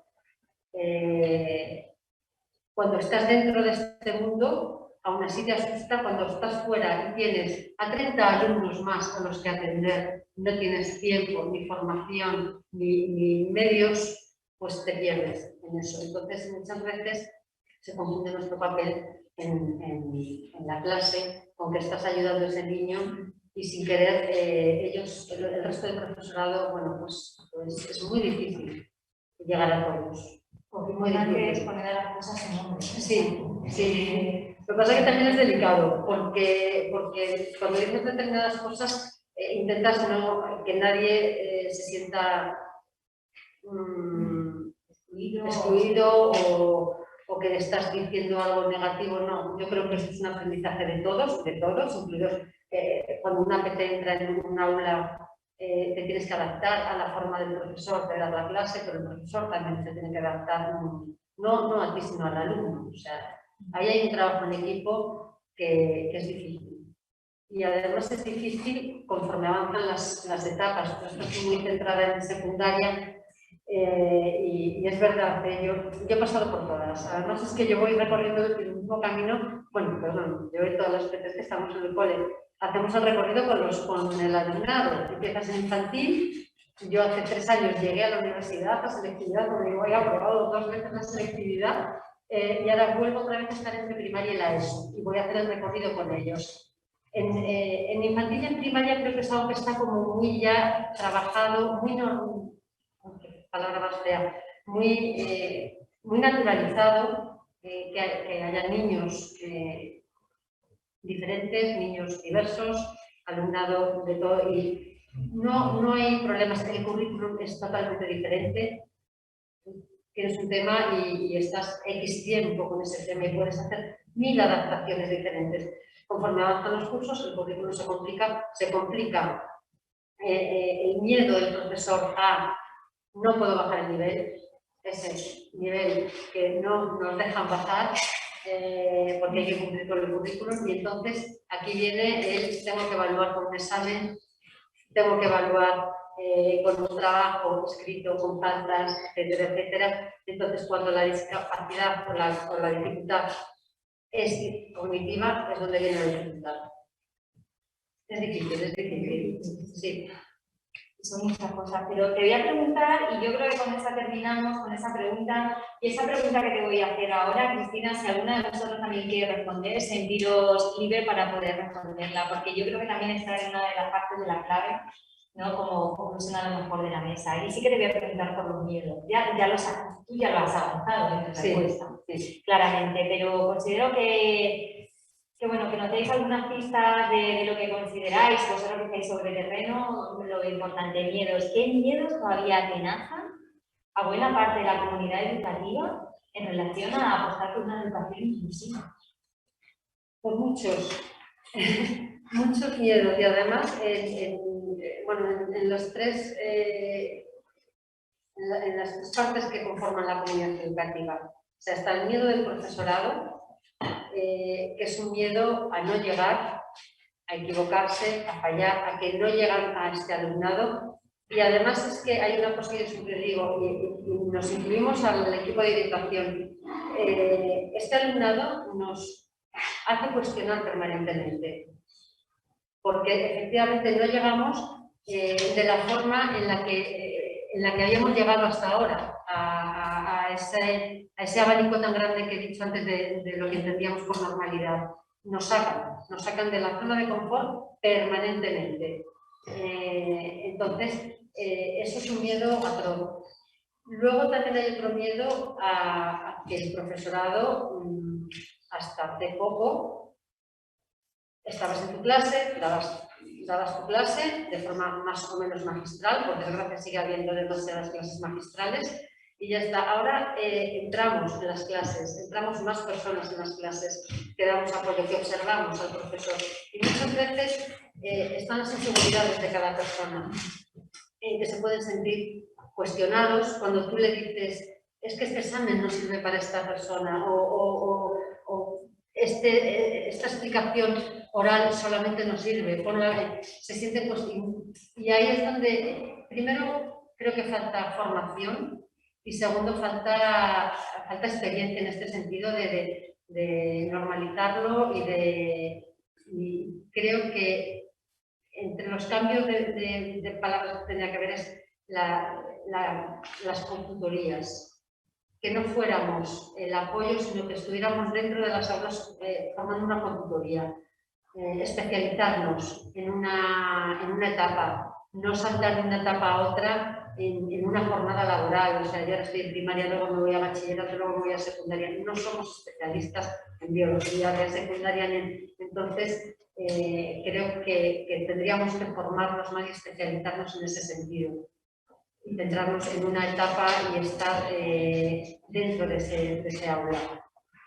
Cuando estás dentro de este mundo, aún así te asusta. Cuando estás fuera y tienes a 30 alumnos más a los que atender, no tienes tiempo, ni formación, ni medios, pues te pierdes en eso. Entonces, muchas veces se confunde nuestro papel en la clase con que estás ayudando a ese niño y sin querer el resto del profesorado, bueno, pues es muy difícil. llegar a todos. Porque muy es poner a las cosas en nombre. Sí, sí. Lo que pasa es que también es delicado, porque cuando dices determinadas cosas, intentas que nadie se sienta excluido o que le estás diciendo algo negativo. No, yo creo que eso es un aprendizaje de todos, incluidos cuando una vez te entra en un aula, te tienes que adaptar a la forma del profesor de dar la clase, pero el profesor también se tiene que adaptar, no a ti, sino al alumno. O sea, ahí hay un trabajo en equipo que es difícil. Y además es difícil conforme avanzan las etapas. Yo estoy muy centrada en secundaria y es verdad, yo he pasado por todas. Además es que yo voy recorriendo el mismo camino. Bueno, perdón, yo voy todas las veces que estamos en el cole. Hacemos el recorrido con el alumnado. Empiezas en infantil. Yo hace 3 años llegué a la universidad, a selectividad, porque yo he aprobado 2 veces la selectividad y ahora vuelvo otra vez a estar entre primaria y la ESO y voy a hacer el recorrido con ellos. En infantil y en primaria creo que es algo que está como muy ya trabajado, muy palabra más fea, muy naturalizado, que haya niños diferentes, niños diversos, alumnado de todo, y no hay problemas. El currículum es totalmente diferente. Tienes un tema y estás X tiempo con ese tema y puedes hacer 1000 adaptaciones diferentes. Conforme avanzan los cursos, el currículum se complica. El miedo del profesor a no puedo bajar el nivel, ese nivel que no nos dejan bajar, porque hay que cumplir con el currículum, y entonces aquí viene tengo que evaluar con un examen, tengo que evaluar con un trabajo escrito, con faltas, etcétera, etcétera. Entonces, cuando la discapacidad o la dificultad es cognitiva, es donde viene la dificultad. Es difícil, sí. Son muchas cosas, pero te voy a preguntar, y yo creo que con esa terminamos, con esa pregunta, y esa pregunta que te voy a hacer ahora, Cristina, si alguna de vosotros también quiere responder, sentiros libre para poder responderla, porque yo creo que también está en una de las partes de la clave, ¿no? Como conclusión a lo mejor de la mesa. Y sí que te voy a preguntar por los miedos. Tú ya lo has avanzado en tu respuesta, sí, claramente, pero considero que bueno, que nos deis algunas pistas de lo que consideráis, vosotros que estáis sobre terreno, lo importante, miedos. ¿Qué miedos todavía atenazan a buena parte de la comunidad educativa en relación a apostar por una educación inclusiva? Pues muchos miedos, y además en las tres partes que conforman la comunidad educativa. O sea, está el miedo del profesorado, que es un miedo a no llegar, a equivocarse, a fallar, a que no llegan a este alumnado. Y además es que hay una cosa que yo siempre digo, y nos incluimos al equipo de educación. Este alumnado nos hace cuestionar permanentemente, porque efectivamente no llegamos de la forma en la que habíamos llegado hasta ahora, a ese abanico tan grande que he dicho antes de lo que entendíamos por normalidad. Nos sacan de la zona de confort permanentemente. Entonces, eso es un miedo a todo. Luego también hay otro miedo a que el profesorado, hasta hace poco, estabas en tu clase, dabas tu clase de forma más o menos magistral, por desgracia sigue habiendo demasiadas clases magistrales, y ya está. Ahora entramos en las clases, entramos más personas en las clases, que damos apoyo, que observamos al profesor, y muchas veces están las inseguridades de cada persona, que se pueden sentir cuestionados cuando tú le dices, es que este examen no sirve para esta persona, o esta explicación oral solamente no sirve, se siente cuestionado. Y ahí es donde, primero, creo que falta formación, y segundo, falta experiencia en este sentido de normalizarlo, y creo que entre los cambios de palabras que tenía que ver es las consultorías, que no fuéramos el apoyo, sino que estuviéramos dentro de las aulas formando una consultoría, especializarnos en una etapa, no saltar de una etapa a otra en una jornada laboral. O sea, yo ahora estoy en primaria, luego me voy a bachillerato, luego me voy a secundaria. No somos especialistas en biología de secundaria, entonces creo que tendríamos que formarnos más y especializarnos en ese sentido. Y centrarnos en una etapa y estar dentro de ese aula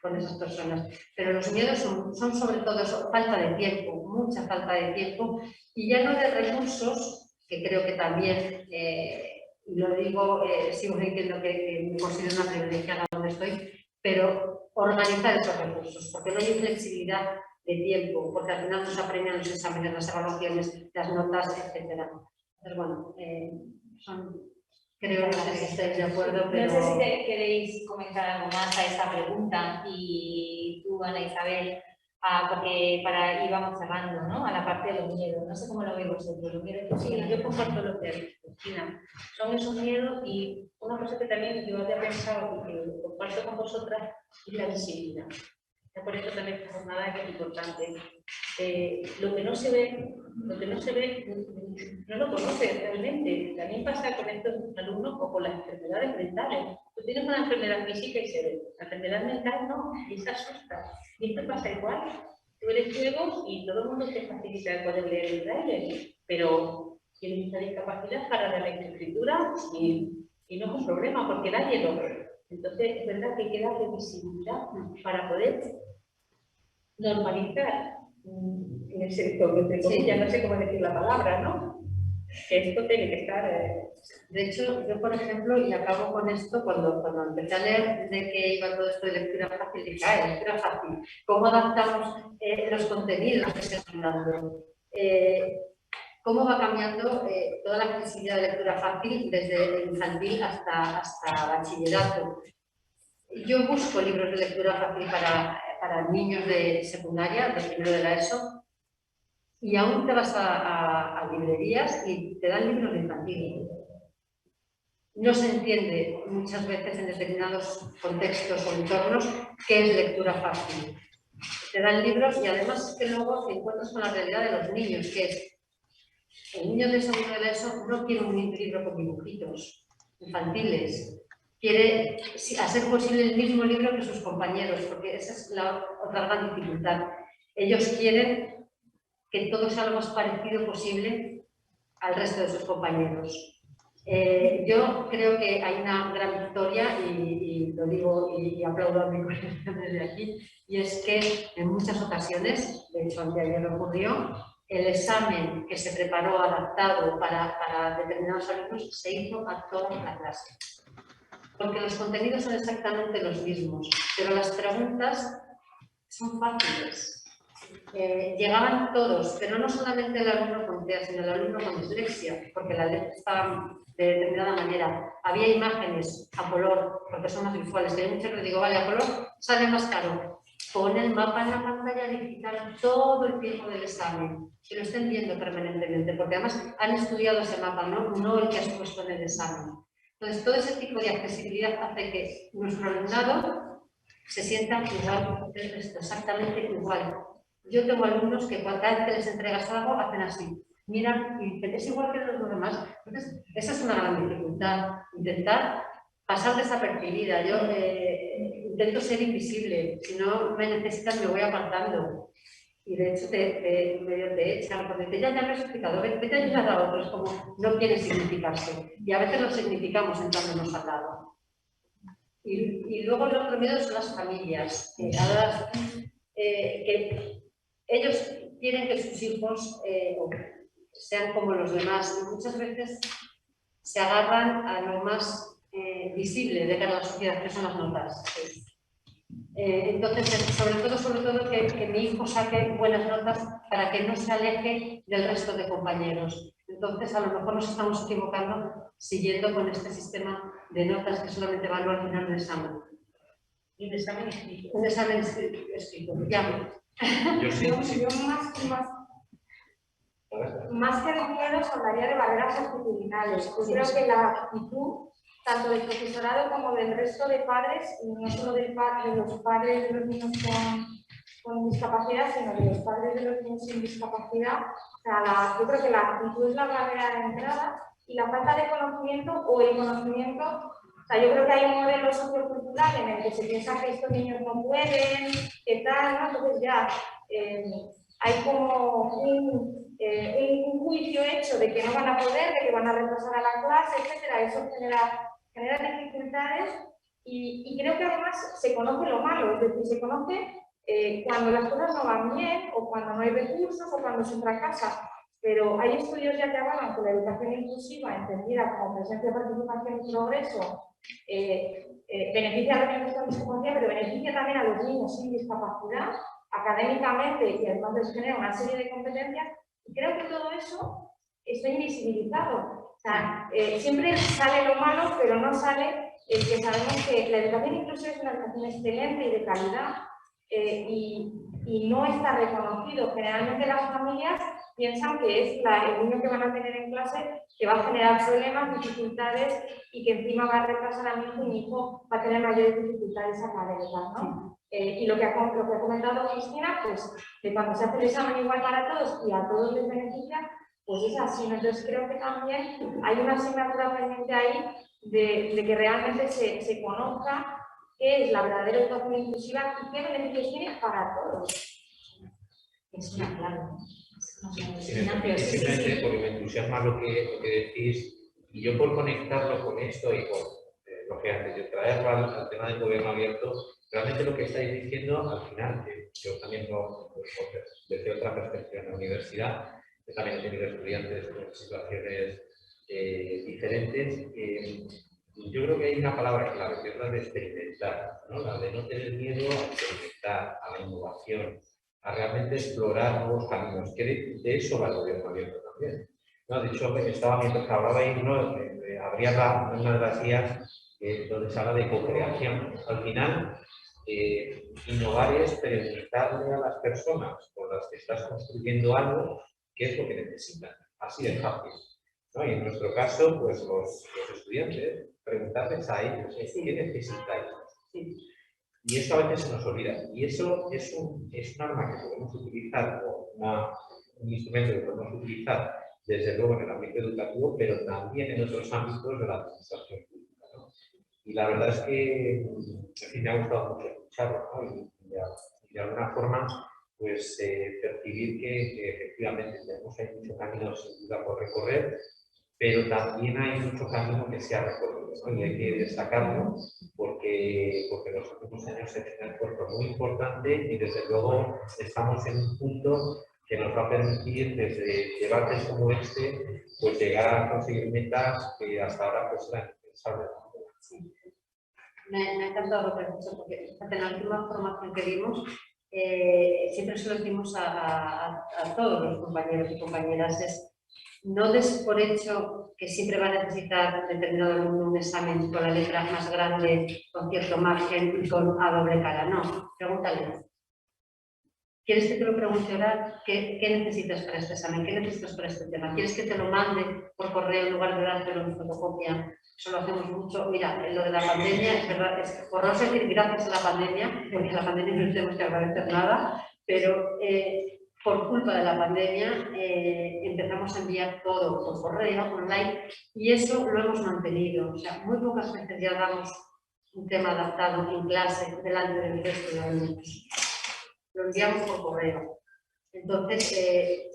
con esas personas. Pero los miedos son sobre todo falta de tiempo, mucha falta de tiempo, y ya no de recursos, que creo que también, y lo digo, sigo diciendo que me considero una privilegiada donde estoy, pero organizar esos recursos, porque no hay flexibilidad de tiempo, porque al final nos apremian los exámenes, las evaluaciones, las notas, etc. Entonces, bueno, creo, no sé si estáis de acuerdo, pero... No sé si queréis comentar algo más a esa pregunta, y tú, Ana Isabel, porque íbamos cerrando, ¿no?, a la parte de los miedos. No sé cómo lo veis vosotros, los miedos. Sí, yo comparto lo que ha dicho Cristina. Son esos miedos, y una cosa que también yo había pensado y que comparto con vosotras es la visibilidad. Por eso también esta jornada es importante. Lo que no se ve, no lo conoces realmente. También pasa con estos alumnos o con las enfermedades mentales. Tú tienes una enfermedad física y se ve. La enfermedad mental no, y se asusta. Y esto pasa igual. Tú eres ciego y todo el mundo te facilita poder leer el braille, pero tienes esta discapacidad para la lectoescritura y no es un problema porque nadie lo ve. Entonces, es verdad que hay que darle visibilidad para poder normalizar en el sector, entre comillas, no sé cómo decir la palabra, ¿no? Que esto tiene que estar... De hecho, yo, por ejemplo, y acabo con esto, cuando empecé a leer de que iba todo esto de lectura fácil, dije, lectura fácil, ¿cómo adaptamos los contenidos que se están dando? ¿Cómo va cambiando toda la accesibilidad de lectura fácil desde infantil hasta bachillerato? Yo busco libros de lectura fácil para niños de secundaria, de primero de la ESO, y aún te vas a librerías y te dan libros de infantil. No se entiende muchas veces en determinados contextos o entornos qué es lectura fácil. Te dan libros y además es que luego te encuentras con la realidad de los niños, que es el niño de segundo de la ESO no quiere un libro con dibujitos infantiles. Quiere, a ser posible, el mismo libro que sus compañeros, porque esa es la otra gran dificultad. Ellos quieren que todo sea lo más parecido posible al resto de sus compañeros. Yo creo que hay una gran victoria, y lo digo y aplaudo a mi colega desde aquí, y es que en muchas ocasiones, de hecho ayer ocurrió, el examen que se preparó adaptado para determinados alumnos se hizo a toda la clase. Porque los contenidos son exactamente los mismos, pero las preguntas son fáciles. Llegaban todos, pero no solamente el alumno con TEA, sino el alumno con dislexia, porque la letra estaba de determinada manera. Había imágenes a color, porque son más visuales, que hay muchos que digo, vale, a color sale más caro. Pon el mapa en la pantalla digital todo el tiempo del examen, que lo estén viendo permanentemente, porque además han estudiado ese mapa, no el que has puesto en el examen. Entonces, todo ese tipo de accesibilidad hace que nuestro alumnado se sienta igual, exactamente igual. Yo tengo alumnos que cada vez que les entregas algo hacen así, miran y dicen, es igual que los demás. Entonces, esa es una gran dificultad, intentar pasar desapercibida. Yo intento ser invisible, si no me necesitan me voy apartando. Y de hecho medio te echan, porque te ya lo he explicado, vete a ayudar a otros, como no quiere significarse. Y a veces lo significamos sentándonos al lado. Y luego el otro miedo son las familias. Que ellos quieren que sus hijos sean como los demás, y muchas veces se agarran a lo más visible de cara a la sociedad, que son las notas. Entonces, sobre todo que mi hijo saque buenas notas para que no se aleje del resto de compañeros. Entonces, a lo mejor nos estamos equivocando siguiendo con este sistema de notas que solamente evalúa al final del examen. Y un examen escrito. Un examen escrito, ya. Yo más que de miedos hablaría de barreras actitudinales. Yo creo que la actitud tanto del profesorado como del resto de padres, y no solo de los padres de los niños con discapacidad, sino de los padres de los niños sin discapacidad. O sea, yo creo que la actitud es la barrera de entrada, y la falta de conocimiento o el conocimiento. O sea, yo creo que hay un modelo sociocultural en el que se piensa que estos niños no pueden, que tal, ¿no? Entonces ya hay como un juicio hecho de que no van a poder, de que van a retrasar a la clase, etcétera. Eso genera dificultades y creo que además se conoce lo malo, es decir, se conoce cuando las cosas no van bien o cuando no hay recursos o cuando se fracasa. Pero hay estudios ya que hablan que la educación inclusiva, entendida como presencia, participación y progreso, beneficia a los niños con discapacidad, pero beneficia también a los niños sin discapacidad, académicamente, y entonces genera una serie de competencias. Y creo que todo eso está invisibilizado. O sea, siempre sale lo malo, pero no sale el que sabemos que la educación inclusiva es una educación excelente y de calidad, y no está reconocido. Generalmente las familias piensan que es el niño que van a tener en clase que va a generar problemas, dificultades y que encima va a retrasar a mi hijo y mi hijo va a tener mayores dificultades académicas, ¿no? Y lo que ha comentado Cristina, pues que cuando se hace el examen igual para todos y a todos les beneficia, pues es así. Entonces creo que también hay una asignatura pendiente ahí de que realmente se conozca qué es la verdadera educación inclusiva y qué beneficios tiene para todos. Es una clave. Simplemente porque me entusiasma lo que decís, y yo por conectarlo con esto y por lo que antes de traerlo al tema del gobierno abierto, realmente lo que estáis diciendo al final, yo también desde otra perspectiva en la universidad, yo también he tenido estudiantes con situaciones diferentes. Yo creo que hay una palabra clave, que es la de experimentar, ¿no? La de no tener miedo a experimentar, a la innovación, a realmente explorar nuevos caminos, que de eso va el gobierno abierto también. No, de hecho, estaba mientras hablaba ahí, ¿no? Abría una de las guías donde se habla de co-creación. Al final, innovar es preguntarle a las personas con las que estás construyendo algo qué es lo que necesitan, así de fácil, ¿no? Y en nuestro caso, pues los estudiantes, preguntarles a ellos qué necesitáis. Y esto a veces se nos olvida. Y eso es un arma que podemos utilizar, o un instrumento que podemos utilizar, desde luego en el ámbito educativo, pero también en otros ámbitos de la administración pública, ¿no? Y la verdad es que, en fin, me ha gustado mucho escucharlo, ¿no? Y de alguna forma, pues percibir que efectivamente tenemos ahí mucho camino sin duda por recorrer, pero también hay mucho camino que se ha recorrido, ¿no? Y hay que destacarlo porque los últimos años se tiene un esfuerzo muy importante y desde luego estamos en un punto que nos va a permitir desde debates como este pues llegar a conseguir metas que hasta ahora pues eran impensables. Sí. Me ha encantado lo que has dicho, porque en la última formación que dimos siempre se lo decimos a todos los compañeros y compañeras, es no des por hecho que siempre va a necesitar determinado alumno un examen con la letra más grande, con cierto margen y con a doble cara. No, pregúntale. ¿Quieres que te lo pregunte oral? ¿Qué necesitas para este examen? ¿Qué necesitas para este tema? ¿Quieres que te lo mande por correo en lugar de dártelo en fotocopia? Eso lo hacemos mucho. Mira, en lo de la pandemia, es verdad, es por no decir gracias a la pandemia, porque a la pandemia no tenemos que agradecer nada, pero por culpa de la pandemia empezamos a enviar todo por correo, online, y eso lo hemos mantenido. O sea, muy pocas veces ya damos un tema adaptado en clase delante del resto de alumnos. Lo enviamos por correo. Entonces,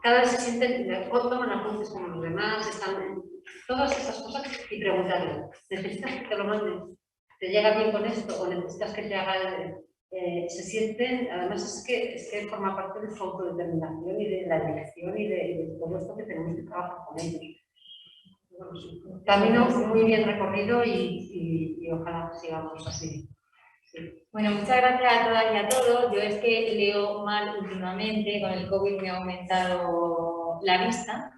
cada vez se sienten, toman apuntes como los demás, están todas esas cosas y preguntarle, ¿necesitas que te lo manden? ¿Te llega bien con esto o necesitas que te haga se sienten, además es que forma parte de su autodeterminación y de la elección y de todo esto que tenemos que trabajar con ellos. Bueno, camino muy bien recorrido y ojalá sigamos así. Sí. Bueno, muchas gracias a todas y a todos. Yo es que leo mal últimamente, con el COVID me ha aumentado la vista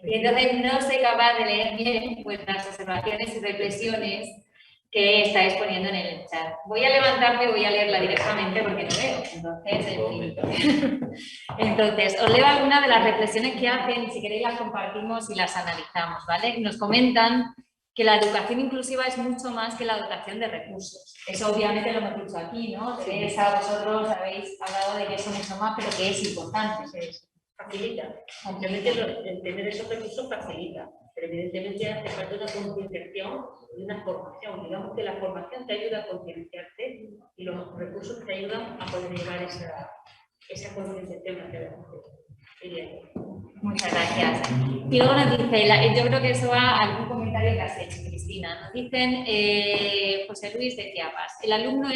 y entonces no soy capaz de leer bien pues, las observaciones y reflexiones que estáis poniendo en el chat. Voy a levantarme y voy a leerla directamente porque no veo. Entonces, en fin. Entonces, os leo algunas de las reflexiones que hacen y si queréis las compartimos y las analizamos, ¿vale? Nos comentan que la educación inclusiva es mucho más que la dotación de recursos. Eso obviamente lo hemos dicho aquí, ¿no? Teresa, vosotros habéis hablado de que eso mucho más, pero que es importante. Facilita. Simplemente el tener esos recursos facilita. pero evidentemente hace falta una concienciación y una formación. Digamos que la formación te ayuda a concienciarte y los recursos te ayudan a poder llevar esa concienciación hacia adelante. Muchas gracias. Y luego nos dice, yo creo que eso va a algún comentario que has hecho, Cristina. Nos dicen, José Luis de Chiapas, el alumno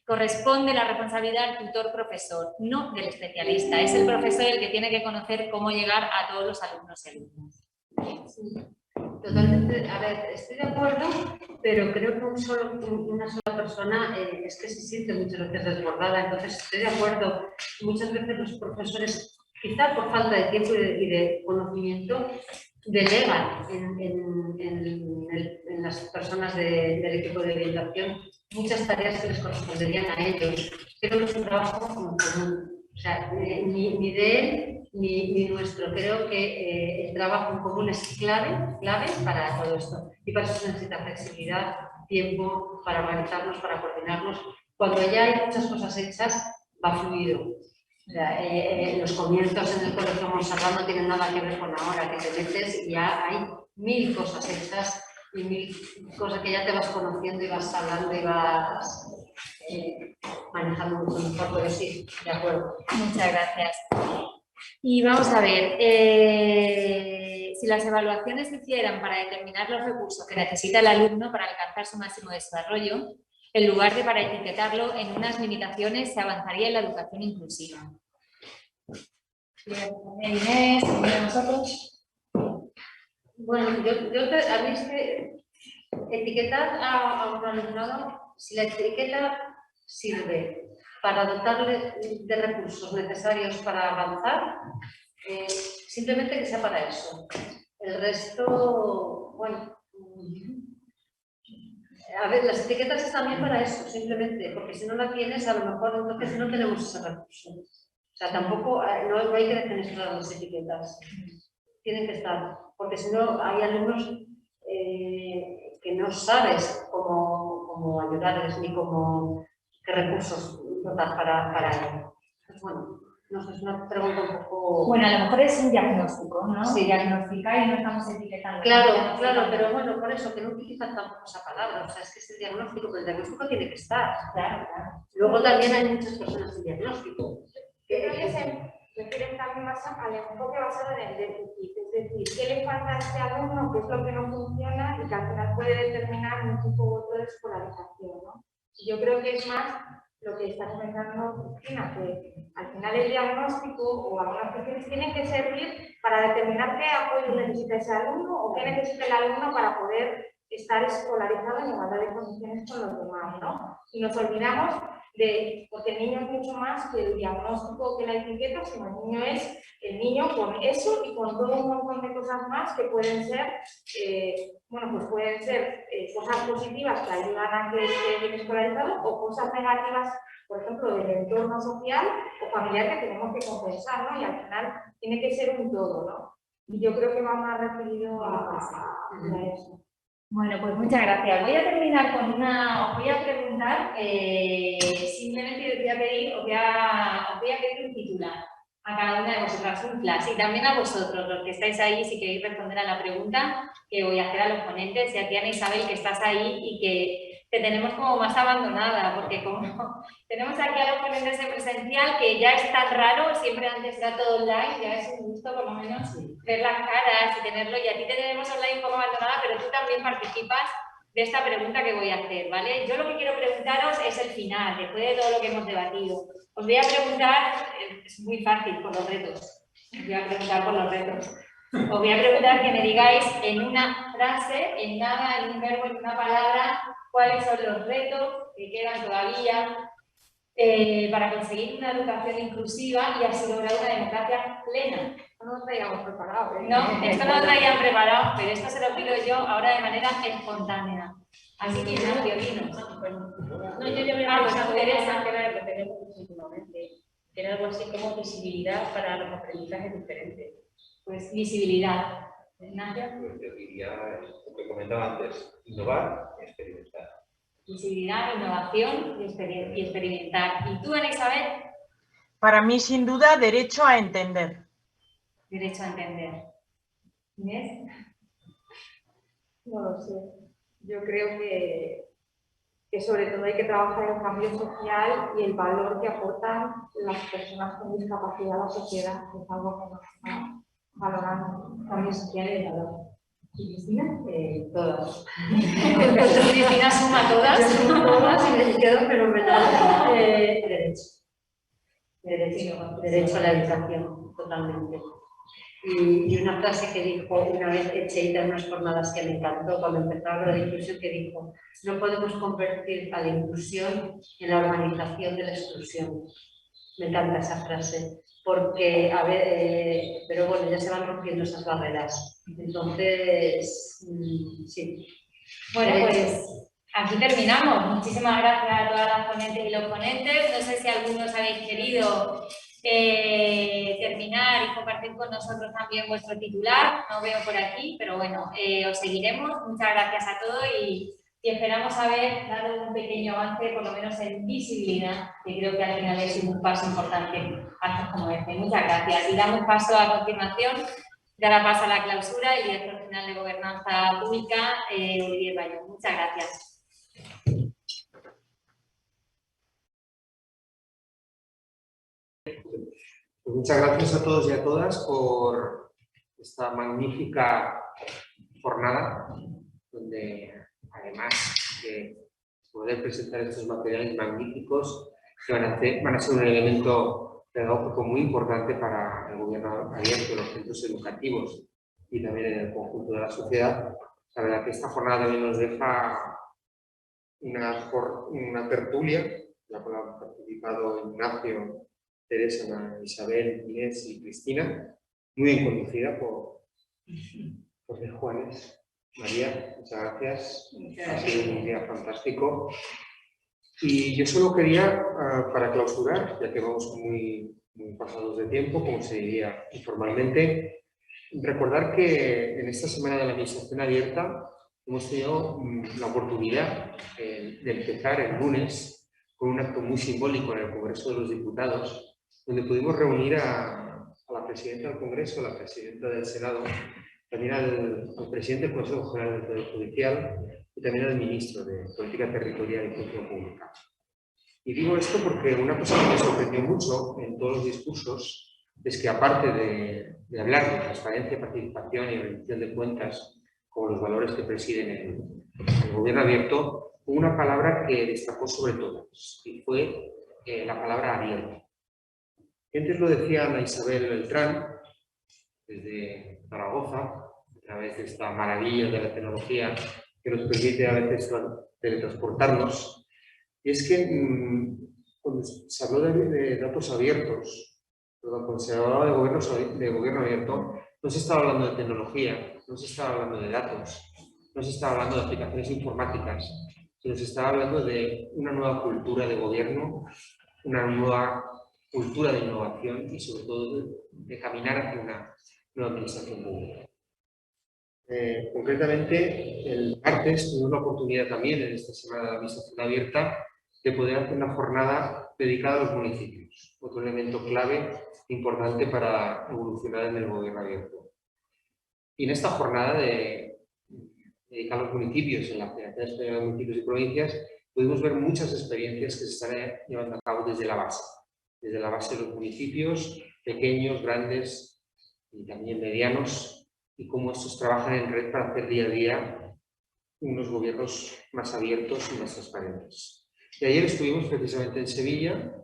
corresponde la responsabilidad al tutor-profesor, no del especialista. Es el profesor el que tiene que conocer cómo llegar a todos los alumnos y alumnas. Sí, totalmente. A ver, estoy de acuerdo, pero creo que una sola persona es que se siente muchas veces desbordada. Entonces, estoy de acuerdo. Muchas veces los profesores, quizá por falta de tiempo y de conocimiento, delegan en las personas del equipo de orientación muchas tareas que les corresponderían a ellos. Creo que es un trabajo común. O sea, ni de él ni nuestro. Creo que el trabajo en común es clave para todo esto. Y para eso se necesita flexibilidad, tiempo para organizarnos, para coordinarnos. Cuando ya hay muchas cosas hechas, va fluido. O sea, los comienzos en el colegio Montserrat no tienen nada que ver con ahora, que te metes y ya hay 1000 cosas hechas y 1000 cosas que ya te vas conociendo y vas hablando y vas manejando mucho mejor, pero sí, de acuerdo. Muchas gracias. Y vamos a ver, si las evaluaciones se hicieran para determinar los recursos que necesita el alumno para alcanzar su máximo desarrollo, en lugar de para etiquetarlo en unas limitaciones, se avanzaría en la educación inclusiva. Inés, ¿nosotros? Bueno, a mí es que etiquetar a un alumnado, si la etiqueta sirve para dotarle de recursos necesarios para avanzar, simplemente que sea para eso. El resto, bueno, a ver, las etiquetas están bien para eso, simplemente, porque si no la tienes, a lo mejor entonces no tenemos ese recurso. O sea, tampoco, no hay que defenestrar las etiquetas. Tienen que estar, porque si no hay alumnos que no sabes cómo ayudarles ni qué recursos dotar para ello. Pues bueno, no sé, es una pregunta un poco... Bueno, a lo mejor es un diagnóstico, ¿no? Sí. Diagnosticar y no estamos etiquetando. Claro, pero bueno, por eso, que no utilizan tampoco esa palabra. O sea, es que es el diagnóstico, pero el diagnóstico tiene que estar. Claro. Luego también hay muchas personas sin diagnóstico. Creo que se refieren también más al enfoque basado en el déficit, es decir, qué le falta a este alumno, qué es lo que no funciona y que al final puede determinar un tipo u otro de escolarización, ¿no? Y yo creo que es más lo que está comentando Cristina, que al final el diagnóstico o algunas cuestiones tienen que servir para determinar qué apoyo necesita ese alumno o qué necesita el alumno para poder estar escolarizado en igualdad de condiciones con los demás, ¿no? Y nos olvidamos porque el niño es mucho más que el diagnóstico, que la etiqueta, sino el niño es el niño con eso y con todo un montón de cosas más que pueden ser, cosas positivas que ayudan a que esté bien escolarizado o cosas negativas, por ejemplo, del entorno social o familiar que tenemos que compensar, ¿no? Y al final tiene que ser un todo, ¿no? Y yo creo que va más referido a eso. Bueno, pues muchas gracias. Voy a terminar con os voy a preguntar, simplemente os voy a pedir un titular a cada una de vosotras, un flash, y también a vosotros, los que estáis ahí, si queréis responder a la pregunta que voy a hacer a los ponentes, y a ti, Ana Isabel, que estás ahí y que te tenemos como más abandonada, porque como tenemos aquí a los ponentes en presencial, que ya es tan raro, siempre antes era todo online, ya es un gusto por lo menos ver las caras y tenerlo, y a ti te tenemos online un poco abandonada, pero tú también participas de esta pregunta que voy a hacer, ¿vale? Yo lo que quiero preguntaros es el final, después de todo lo que hemos debatido. Os voy a preguntar, es muy fácil por los retos, os voy a preguntar por los retos. Os voy a preguntar que me digáis en una frase, en nada, en un verbo, en una palabra, cuáles son los retos que quedan todavía para conseguir una educación inclusiva y así lograr una democracia plena. No nos traíamos preparados, ¿eh? No, esto no lo traían preparado, pero esto se lo pido yo ahora de manera espontánea. Así que Ignacio, dinos. No, yo ya me he pensado que era lo que tenemos últimamente, que era algo así como visibilidad para los aprendizajes diferentes. Pues visibilidad. Ignacio. Pues yo diría lo que comentaba antes, innovar y experimentar. Visibilidad, innovación y experimentar. ¿Y tú, Ana Isabel? Para mí, sin duda, derecho a entender. Derecho a entender. Inés. No lo sé. Yo creo que sobre todo hay que trabajar el cambio social y el valor que aportan las personas con discapacidad a la sociedad, que es algo que nos está valorando. Cambio social y el valor. ¿Y Cristina? Todas. Cristina suma todas. Yo sumo todas y me quedo fenomenal. Derecho a la educación, totalmente. Y una frase que dijo una vez Echeita en unas jornadas que me encantó cuando empezó a hablar de inclusión, que dijo: no podemos convertir a la inclusión en la organización de la exclusión. Me encanta esa frase, porque, a ver, pero bueno, ya se van rompiendo esas barreras. Entonces, sí. Bueno, pues aquí terminamos. Muchísimas gracias a todas las ponentes y los ponentes. No sé si algunos habéis querido terminar y compartir con nosotros también vuestro titular. No veo por aquí, pero bueno, os seguiremos. Muchas gracias a todos y esperamos haber dado un pequeño avance, por lo menos en visibilidad, que creo que al final es un paso importante actos como este. Muchas gracias. Y damos paso a continuación. Dará paso a la clausura el director general de Gobernanza Pública, Olivier Bayón. Muchas gracias. Pues muchas gracias a todos y a todas por esta magnífica jornada, donde además de poder presentar estos materiales magníficos, que van a ser un elemento pedagógico muy importante para el gobierno abierto, los centros educativos y también en el conjunto de la sociedad. La verdad que esta jornada también nos deja una tertulia, en la cual han participado Ignacio, Teresa, Isabel, Inés y Cristina, muy bien conducida por Juanes. María, muchas gracias. Ha sido un día fantástico. Y yo solo quería, para clausurar, ya que vamos muy pasados de tiempo, como se diría informalmente, recordar que en esta semana de la Administración Abierta hemos tenido la oportunidad de empezar el lunes con un acto muy simbólico en el Congreso de los Diputados, donde pudimos reunir a la presidenta del Congreso, a la presidenta del Senado, también al presidente del Consejo General del Poder Judicial y también al ministro de Política Territorial y Función Pública. Y digo esto porque una cosa que me sorprendió mucho en todos los discursos es que, aparte de hablar de transparencia, participación y rendición de cuentas como los valores que presiden el gobierno abierto, hubo una palabra que destacó sobre todas y fue la palabra abierto. Antes lo decía Ana Isabel Beltrán, desde Zaragoza, a través de esta maravilla de la tecnología que nos permite a veces teletransportarnos. Y es que cuando se habló de datos abiertos, cuando se hablaba de gobierno abierto, no se estaba hablando de tecnología, no se estaba hablando de datos, no se estaba hablando de aplicaciones informáticas, sino se estaba hablando de una nueva cultura de gobierno, una nueva cultura de innovación y sobre todo de caminar hacia una nueva administración pública. Concretamente, el martes tuvimos la oportunidad también en esta semana de la Administración Abierta de poder hacer una jornada dedicada a los municipios, otro elemento clave importante para evolucionar en el gobierno abierto. Y en esta jornada dedicada a los municipios, en la Federación Española de Municipios y Provincias, pudimos ver muchas experiencias que se están llevando a cabo desde la base de los municipios, pequeños, grandes y también medianos, y cómo estos trabajan en red para hacer día a día unos gobiernos más abiertos y más transparentes. Y ayer estuvimos precisamente en Sevilla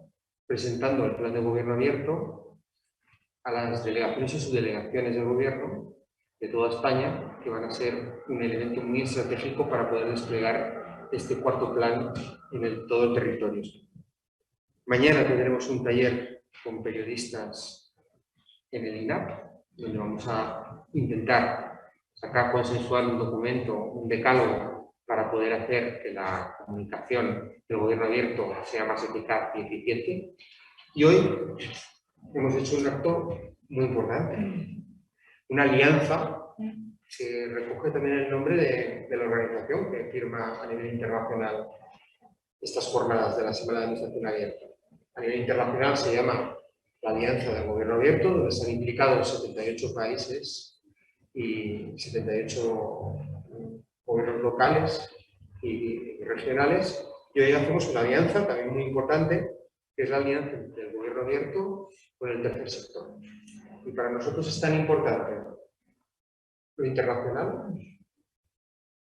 presentando el plan de gobierno abierto a las delegaciones y subdelegaciones del gobierno de toda España, que van a ser un elemento muy estratégico para poder desplegar este cuarto plan en todo el territorio. Mañana tendremos un taller con periodistas en el INAP, donde vamos a intentar sacar, consensuar un documento, un decálogo, para poder hacer que la comunicación del gobierno abierto sea más eficaz y eficiente. Y hoy hemos hecho un acto muy importante, una alianza que recoge también el nombre de la organización que firma a nivel internacional estas jornadas de la Semana de Administración Abierta. A nivel internacional se llama la Alianza del Gobierno Abierto, donde están implicados 78 países y 78 gobiernos locales y regionales. Y hoy hacemos una alianza también muy importante, que es la alianza entre el gobierno abierto con el tercer sector. Y para nosotros es tan importante lo internacional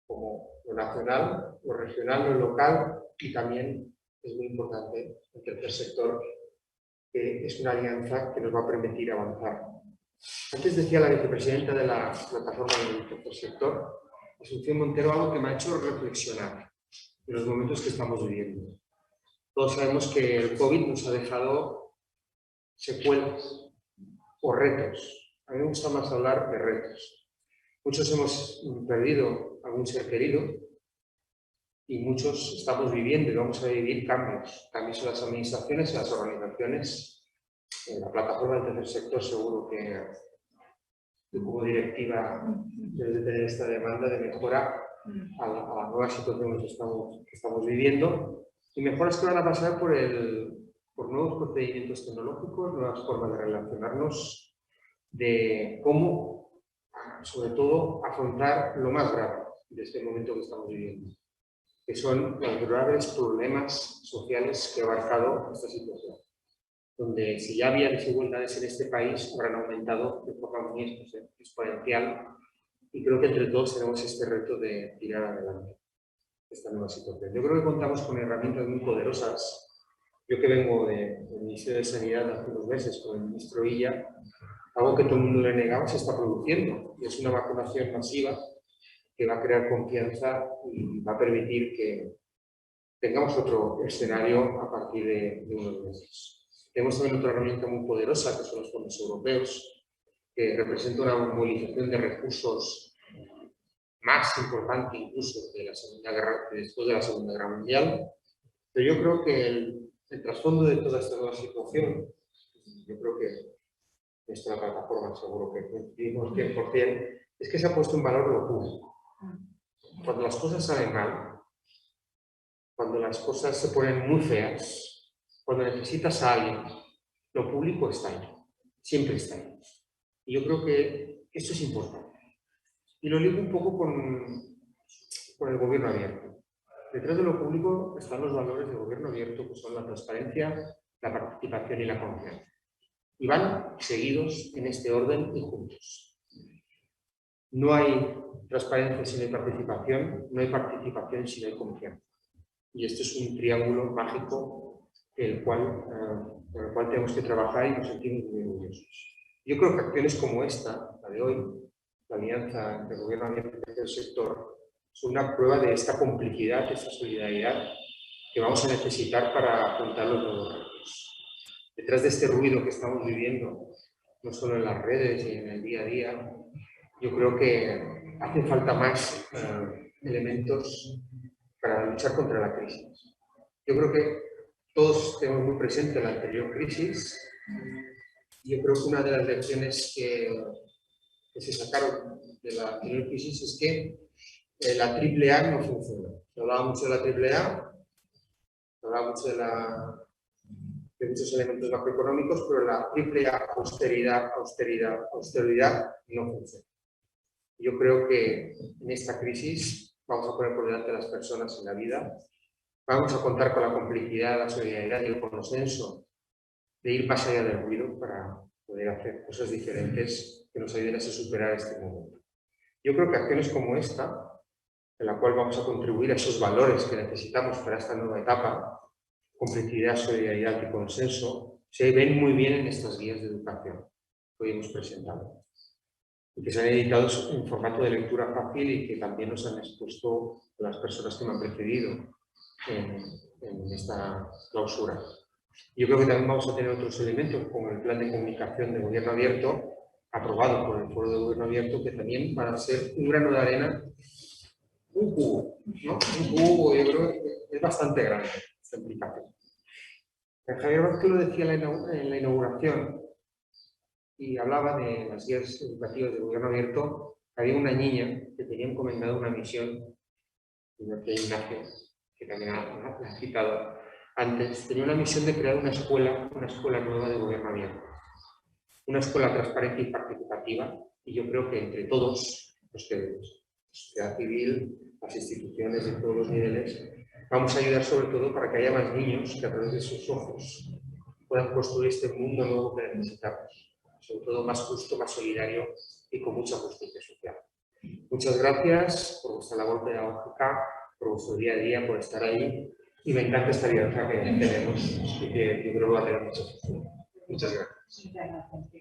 como lo nacional, lo regional, lo local, y también es muy importante el tercer sector, que es una alianza que nos va a permitir avanzar. Antes decía la vicepresidenta de la plataforma del tercer sector, Asunción Montero, algo que me ha hecho reflexionar en los momentos que estamos viviendo. Todos sabemos que el COVID nos ha dejado secuelas o retos. A mí me gusta más hablar de retos. Muchos hemos perdido algún ser querido y muchos estamos viviendo y vamos a vivir cambios. Cambios en las administraciones, en las organizaciones. En la plataforma del tercer sector seguro que como directiva debe tener esta demanda de mejora a la nueva situación que estamos viviendo, y mejoras que van a pasar por nuevos procedimientos tecnológicos, nuevas formas de relacionarnos, de cómo, sobre todo, afrontar lo más grave de este momento que estamos viviendo, que son los graves problemas sociales que ha abarcado esta situación, donde si ya había desigualdades en este país, habrán aumentado de forma muy exponencial, y creo que entre todos tenemos este reto de tirar adelante esta nueva situación. Yo creo que contamos con herramientas muy poderosas. Yo que vengo del Ministerio de Sanidad hace unos meses con el ministro Illa, algo que todo el mundo le negaba se está produciendo, y es una vacunación masiva que va a crear confianza y va a permitir que tengamos otro escenario a partir de unos meses. Tenemos también otra herramienta muy poderosa, que son los fondos europeos, que representa una movilización de recursos más importante incluso de después de la Segunda Guerra Mundial. Pero yo creo que el trasfondo de toda esta nueva situación, yo creo que nuestra plataforma seguro que coincidimos 100%, es que se ha puesto en valor lo público. Cuando las cosas salen mal, cuando las cosas se ponen muy feas, cuando necesitas a alguien, lo público está ahí, siempre está ahí. Y yo creo que esto es importante. Y lo ligo un poco con el gobierno abierto. Detrás de lo público están los valores del gobierno abierto, que son la transparencia, la participación y la confianza. Y van seguidos en este orden y juntos. No hay transparencia si no hay participación, no hay participación si no hay confianza. Y esto es un triángulo mágico con el cual tenemos que trabajar y nos sentimos muy orgullosos. Yo creo que acciones como esta, la de hoy, la alianza entre el gobierno abierto y el tercer sector, son una prueba de esta complicidad, de esta solidaridad que vamos a necesitar para afrontar los nuevos retos. Detrás de este ruido que estamos viviendo, no solo en las redes y en el día a día, yo creo que hace falta más elementos para luchar contra la crisis. Yo creo que todos tenemos muy presente la anterior crisis. Yo creo que una de las lecciones que se sacaron de la anterior crisis es que la AAA no funciona. Se hablaba mucho de la AAA, se hablaba mucho de muchos elementos macroeconómicos, pero la AAA, austeridad, no funciona. Yo creo que en esta crisis vamos a poner por delante a las personas en la vida. Vamos a contar con la complicidad, la solidaridad y el consenso de ir más allá del ruido para poder hacer cosas diferentes que nos ayuden a superar este momento. Yo creo que acciones como esta, en la cual vamos a contribuir a esos valores que necesitamos para esta nueva etapa, complicidad, solidaridad y consenso, se ven muy bien en estas guías de educación que hoy hemos presentado y que se han editado en formato de lectura fácil y que también nos han expuesto las personas que me han precedido en esta clausura. Yo creo que también vamos a tener otros elementos, como el plan de comunicación de gobierno abierto, aprobado por el Foro de Gobierno Abierto, que también van a ser un grano de arena, un cubo, ¿no? Un cubo, yo creo que es bastante grande esta implicación. Javier Vázquez lo decía en la inauguración y hablaba de las guías educativas de gobierno abierto. Había una niña que tenía encomendada una misión, Ignacio, que también ha citado antes, tenía una misión de crear una escuela nueva de gobierno abierto. Una escuela transparente y participativa, Y yo creo que entre todos, los que la sociedad civil, las instituciones de todos los niveles, vamos a ayudar sobre todo para que haya más niños que a través de sus ojos puedan construir este mundo nuevo que necesitamos. Sobre todo más justo, más solidario y con mucha justicia social. Muchas gracias por vuestra labor pedagógica, por vuestro día a día, por estar ahí. Y me encanta esta alianza que tenemos y que yo creo que va a tener mucho futuro. Muchas gracias. Muchas gracias.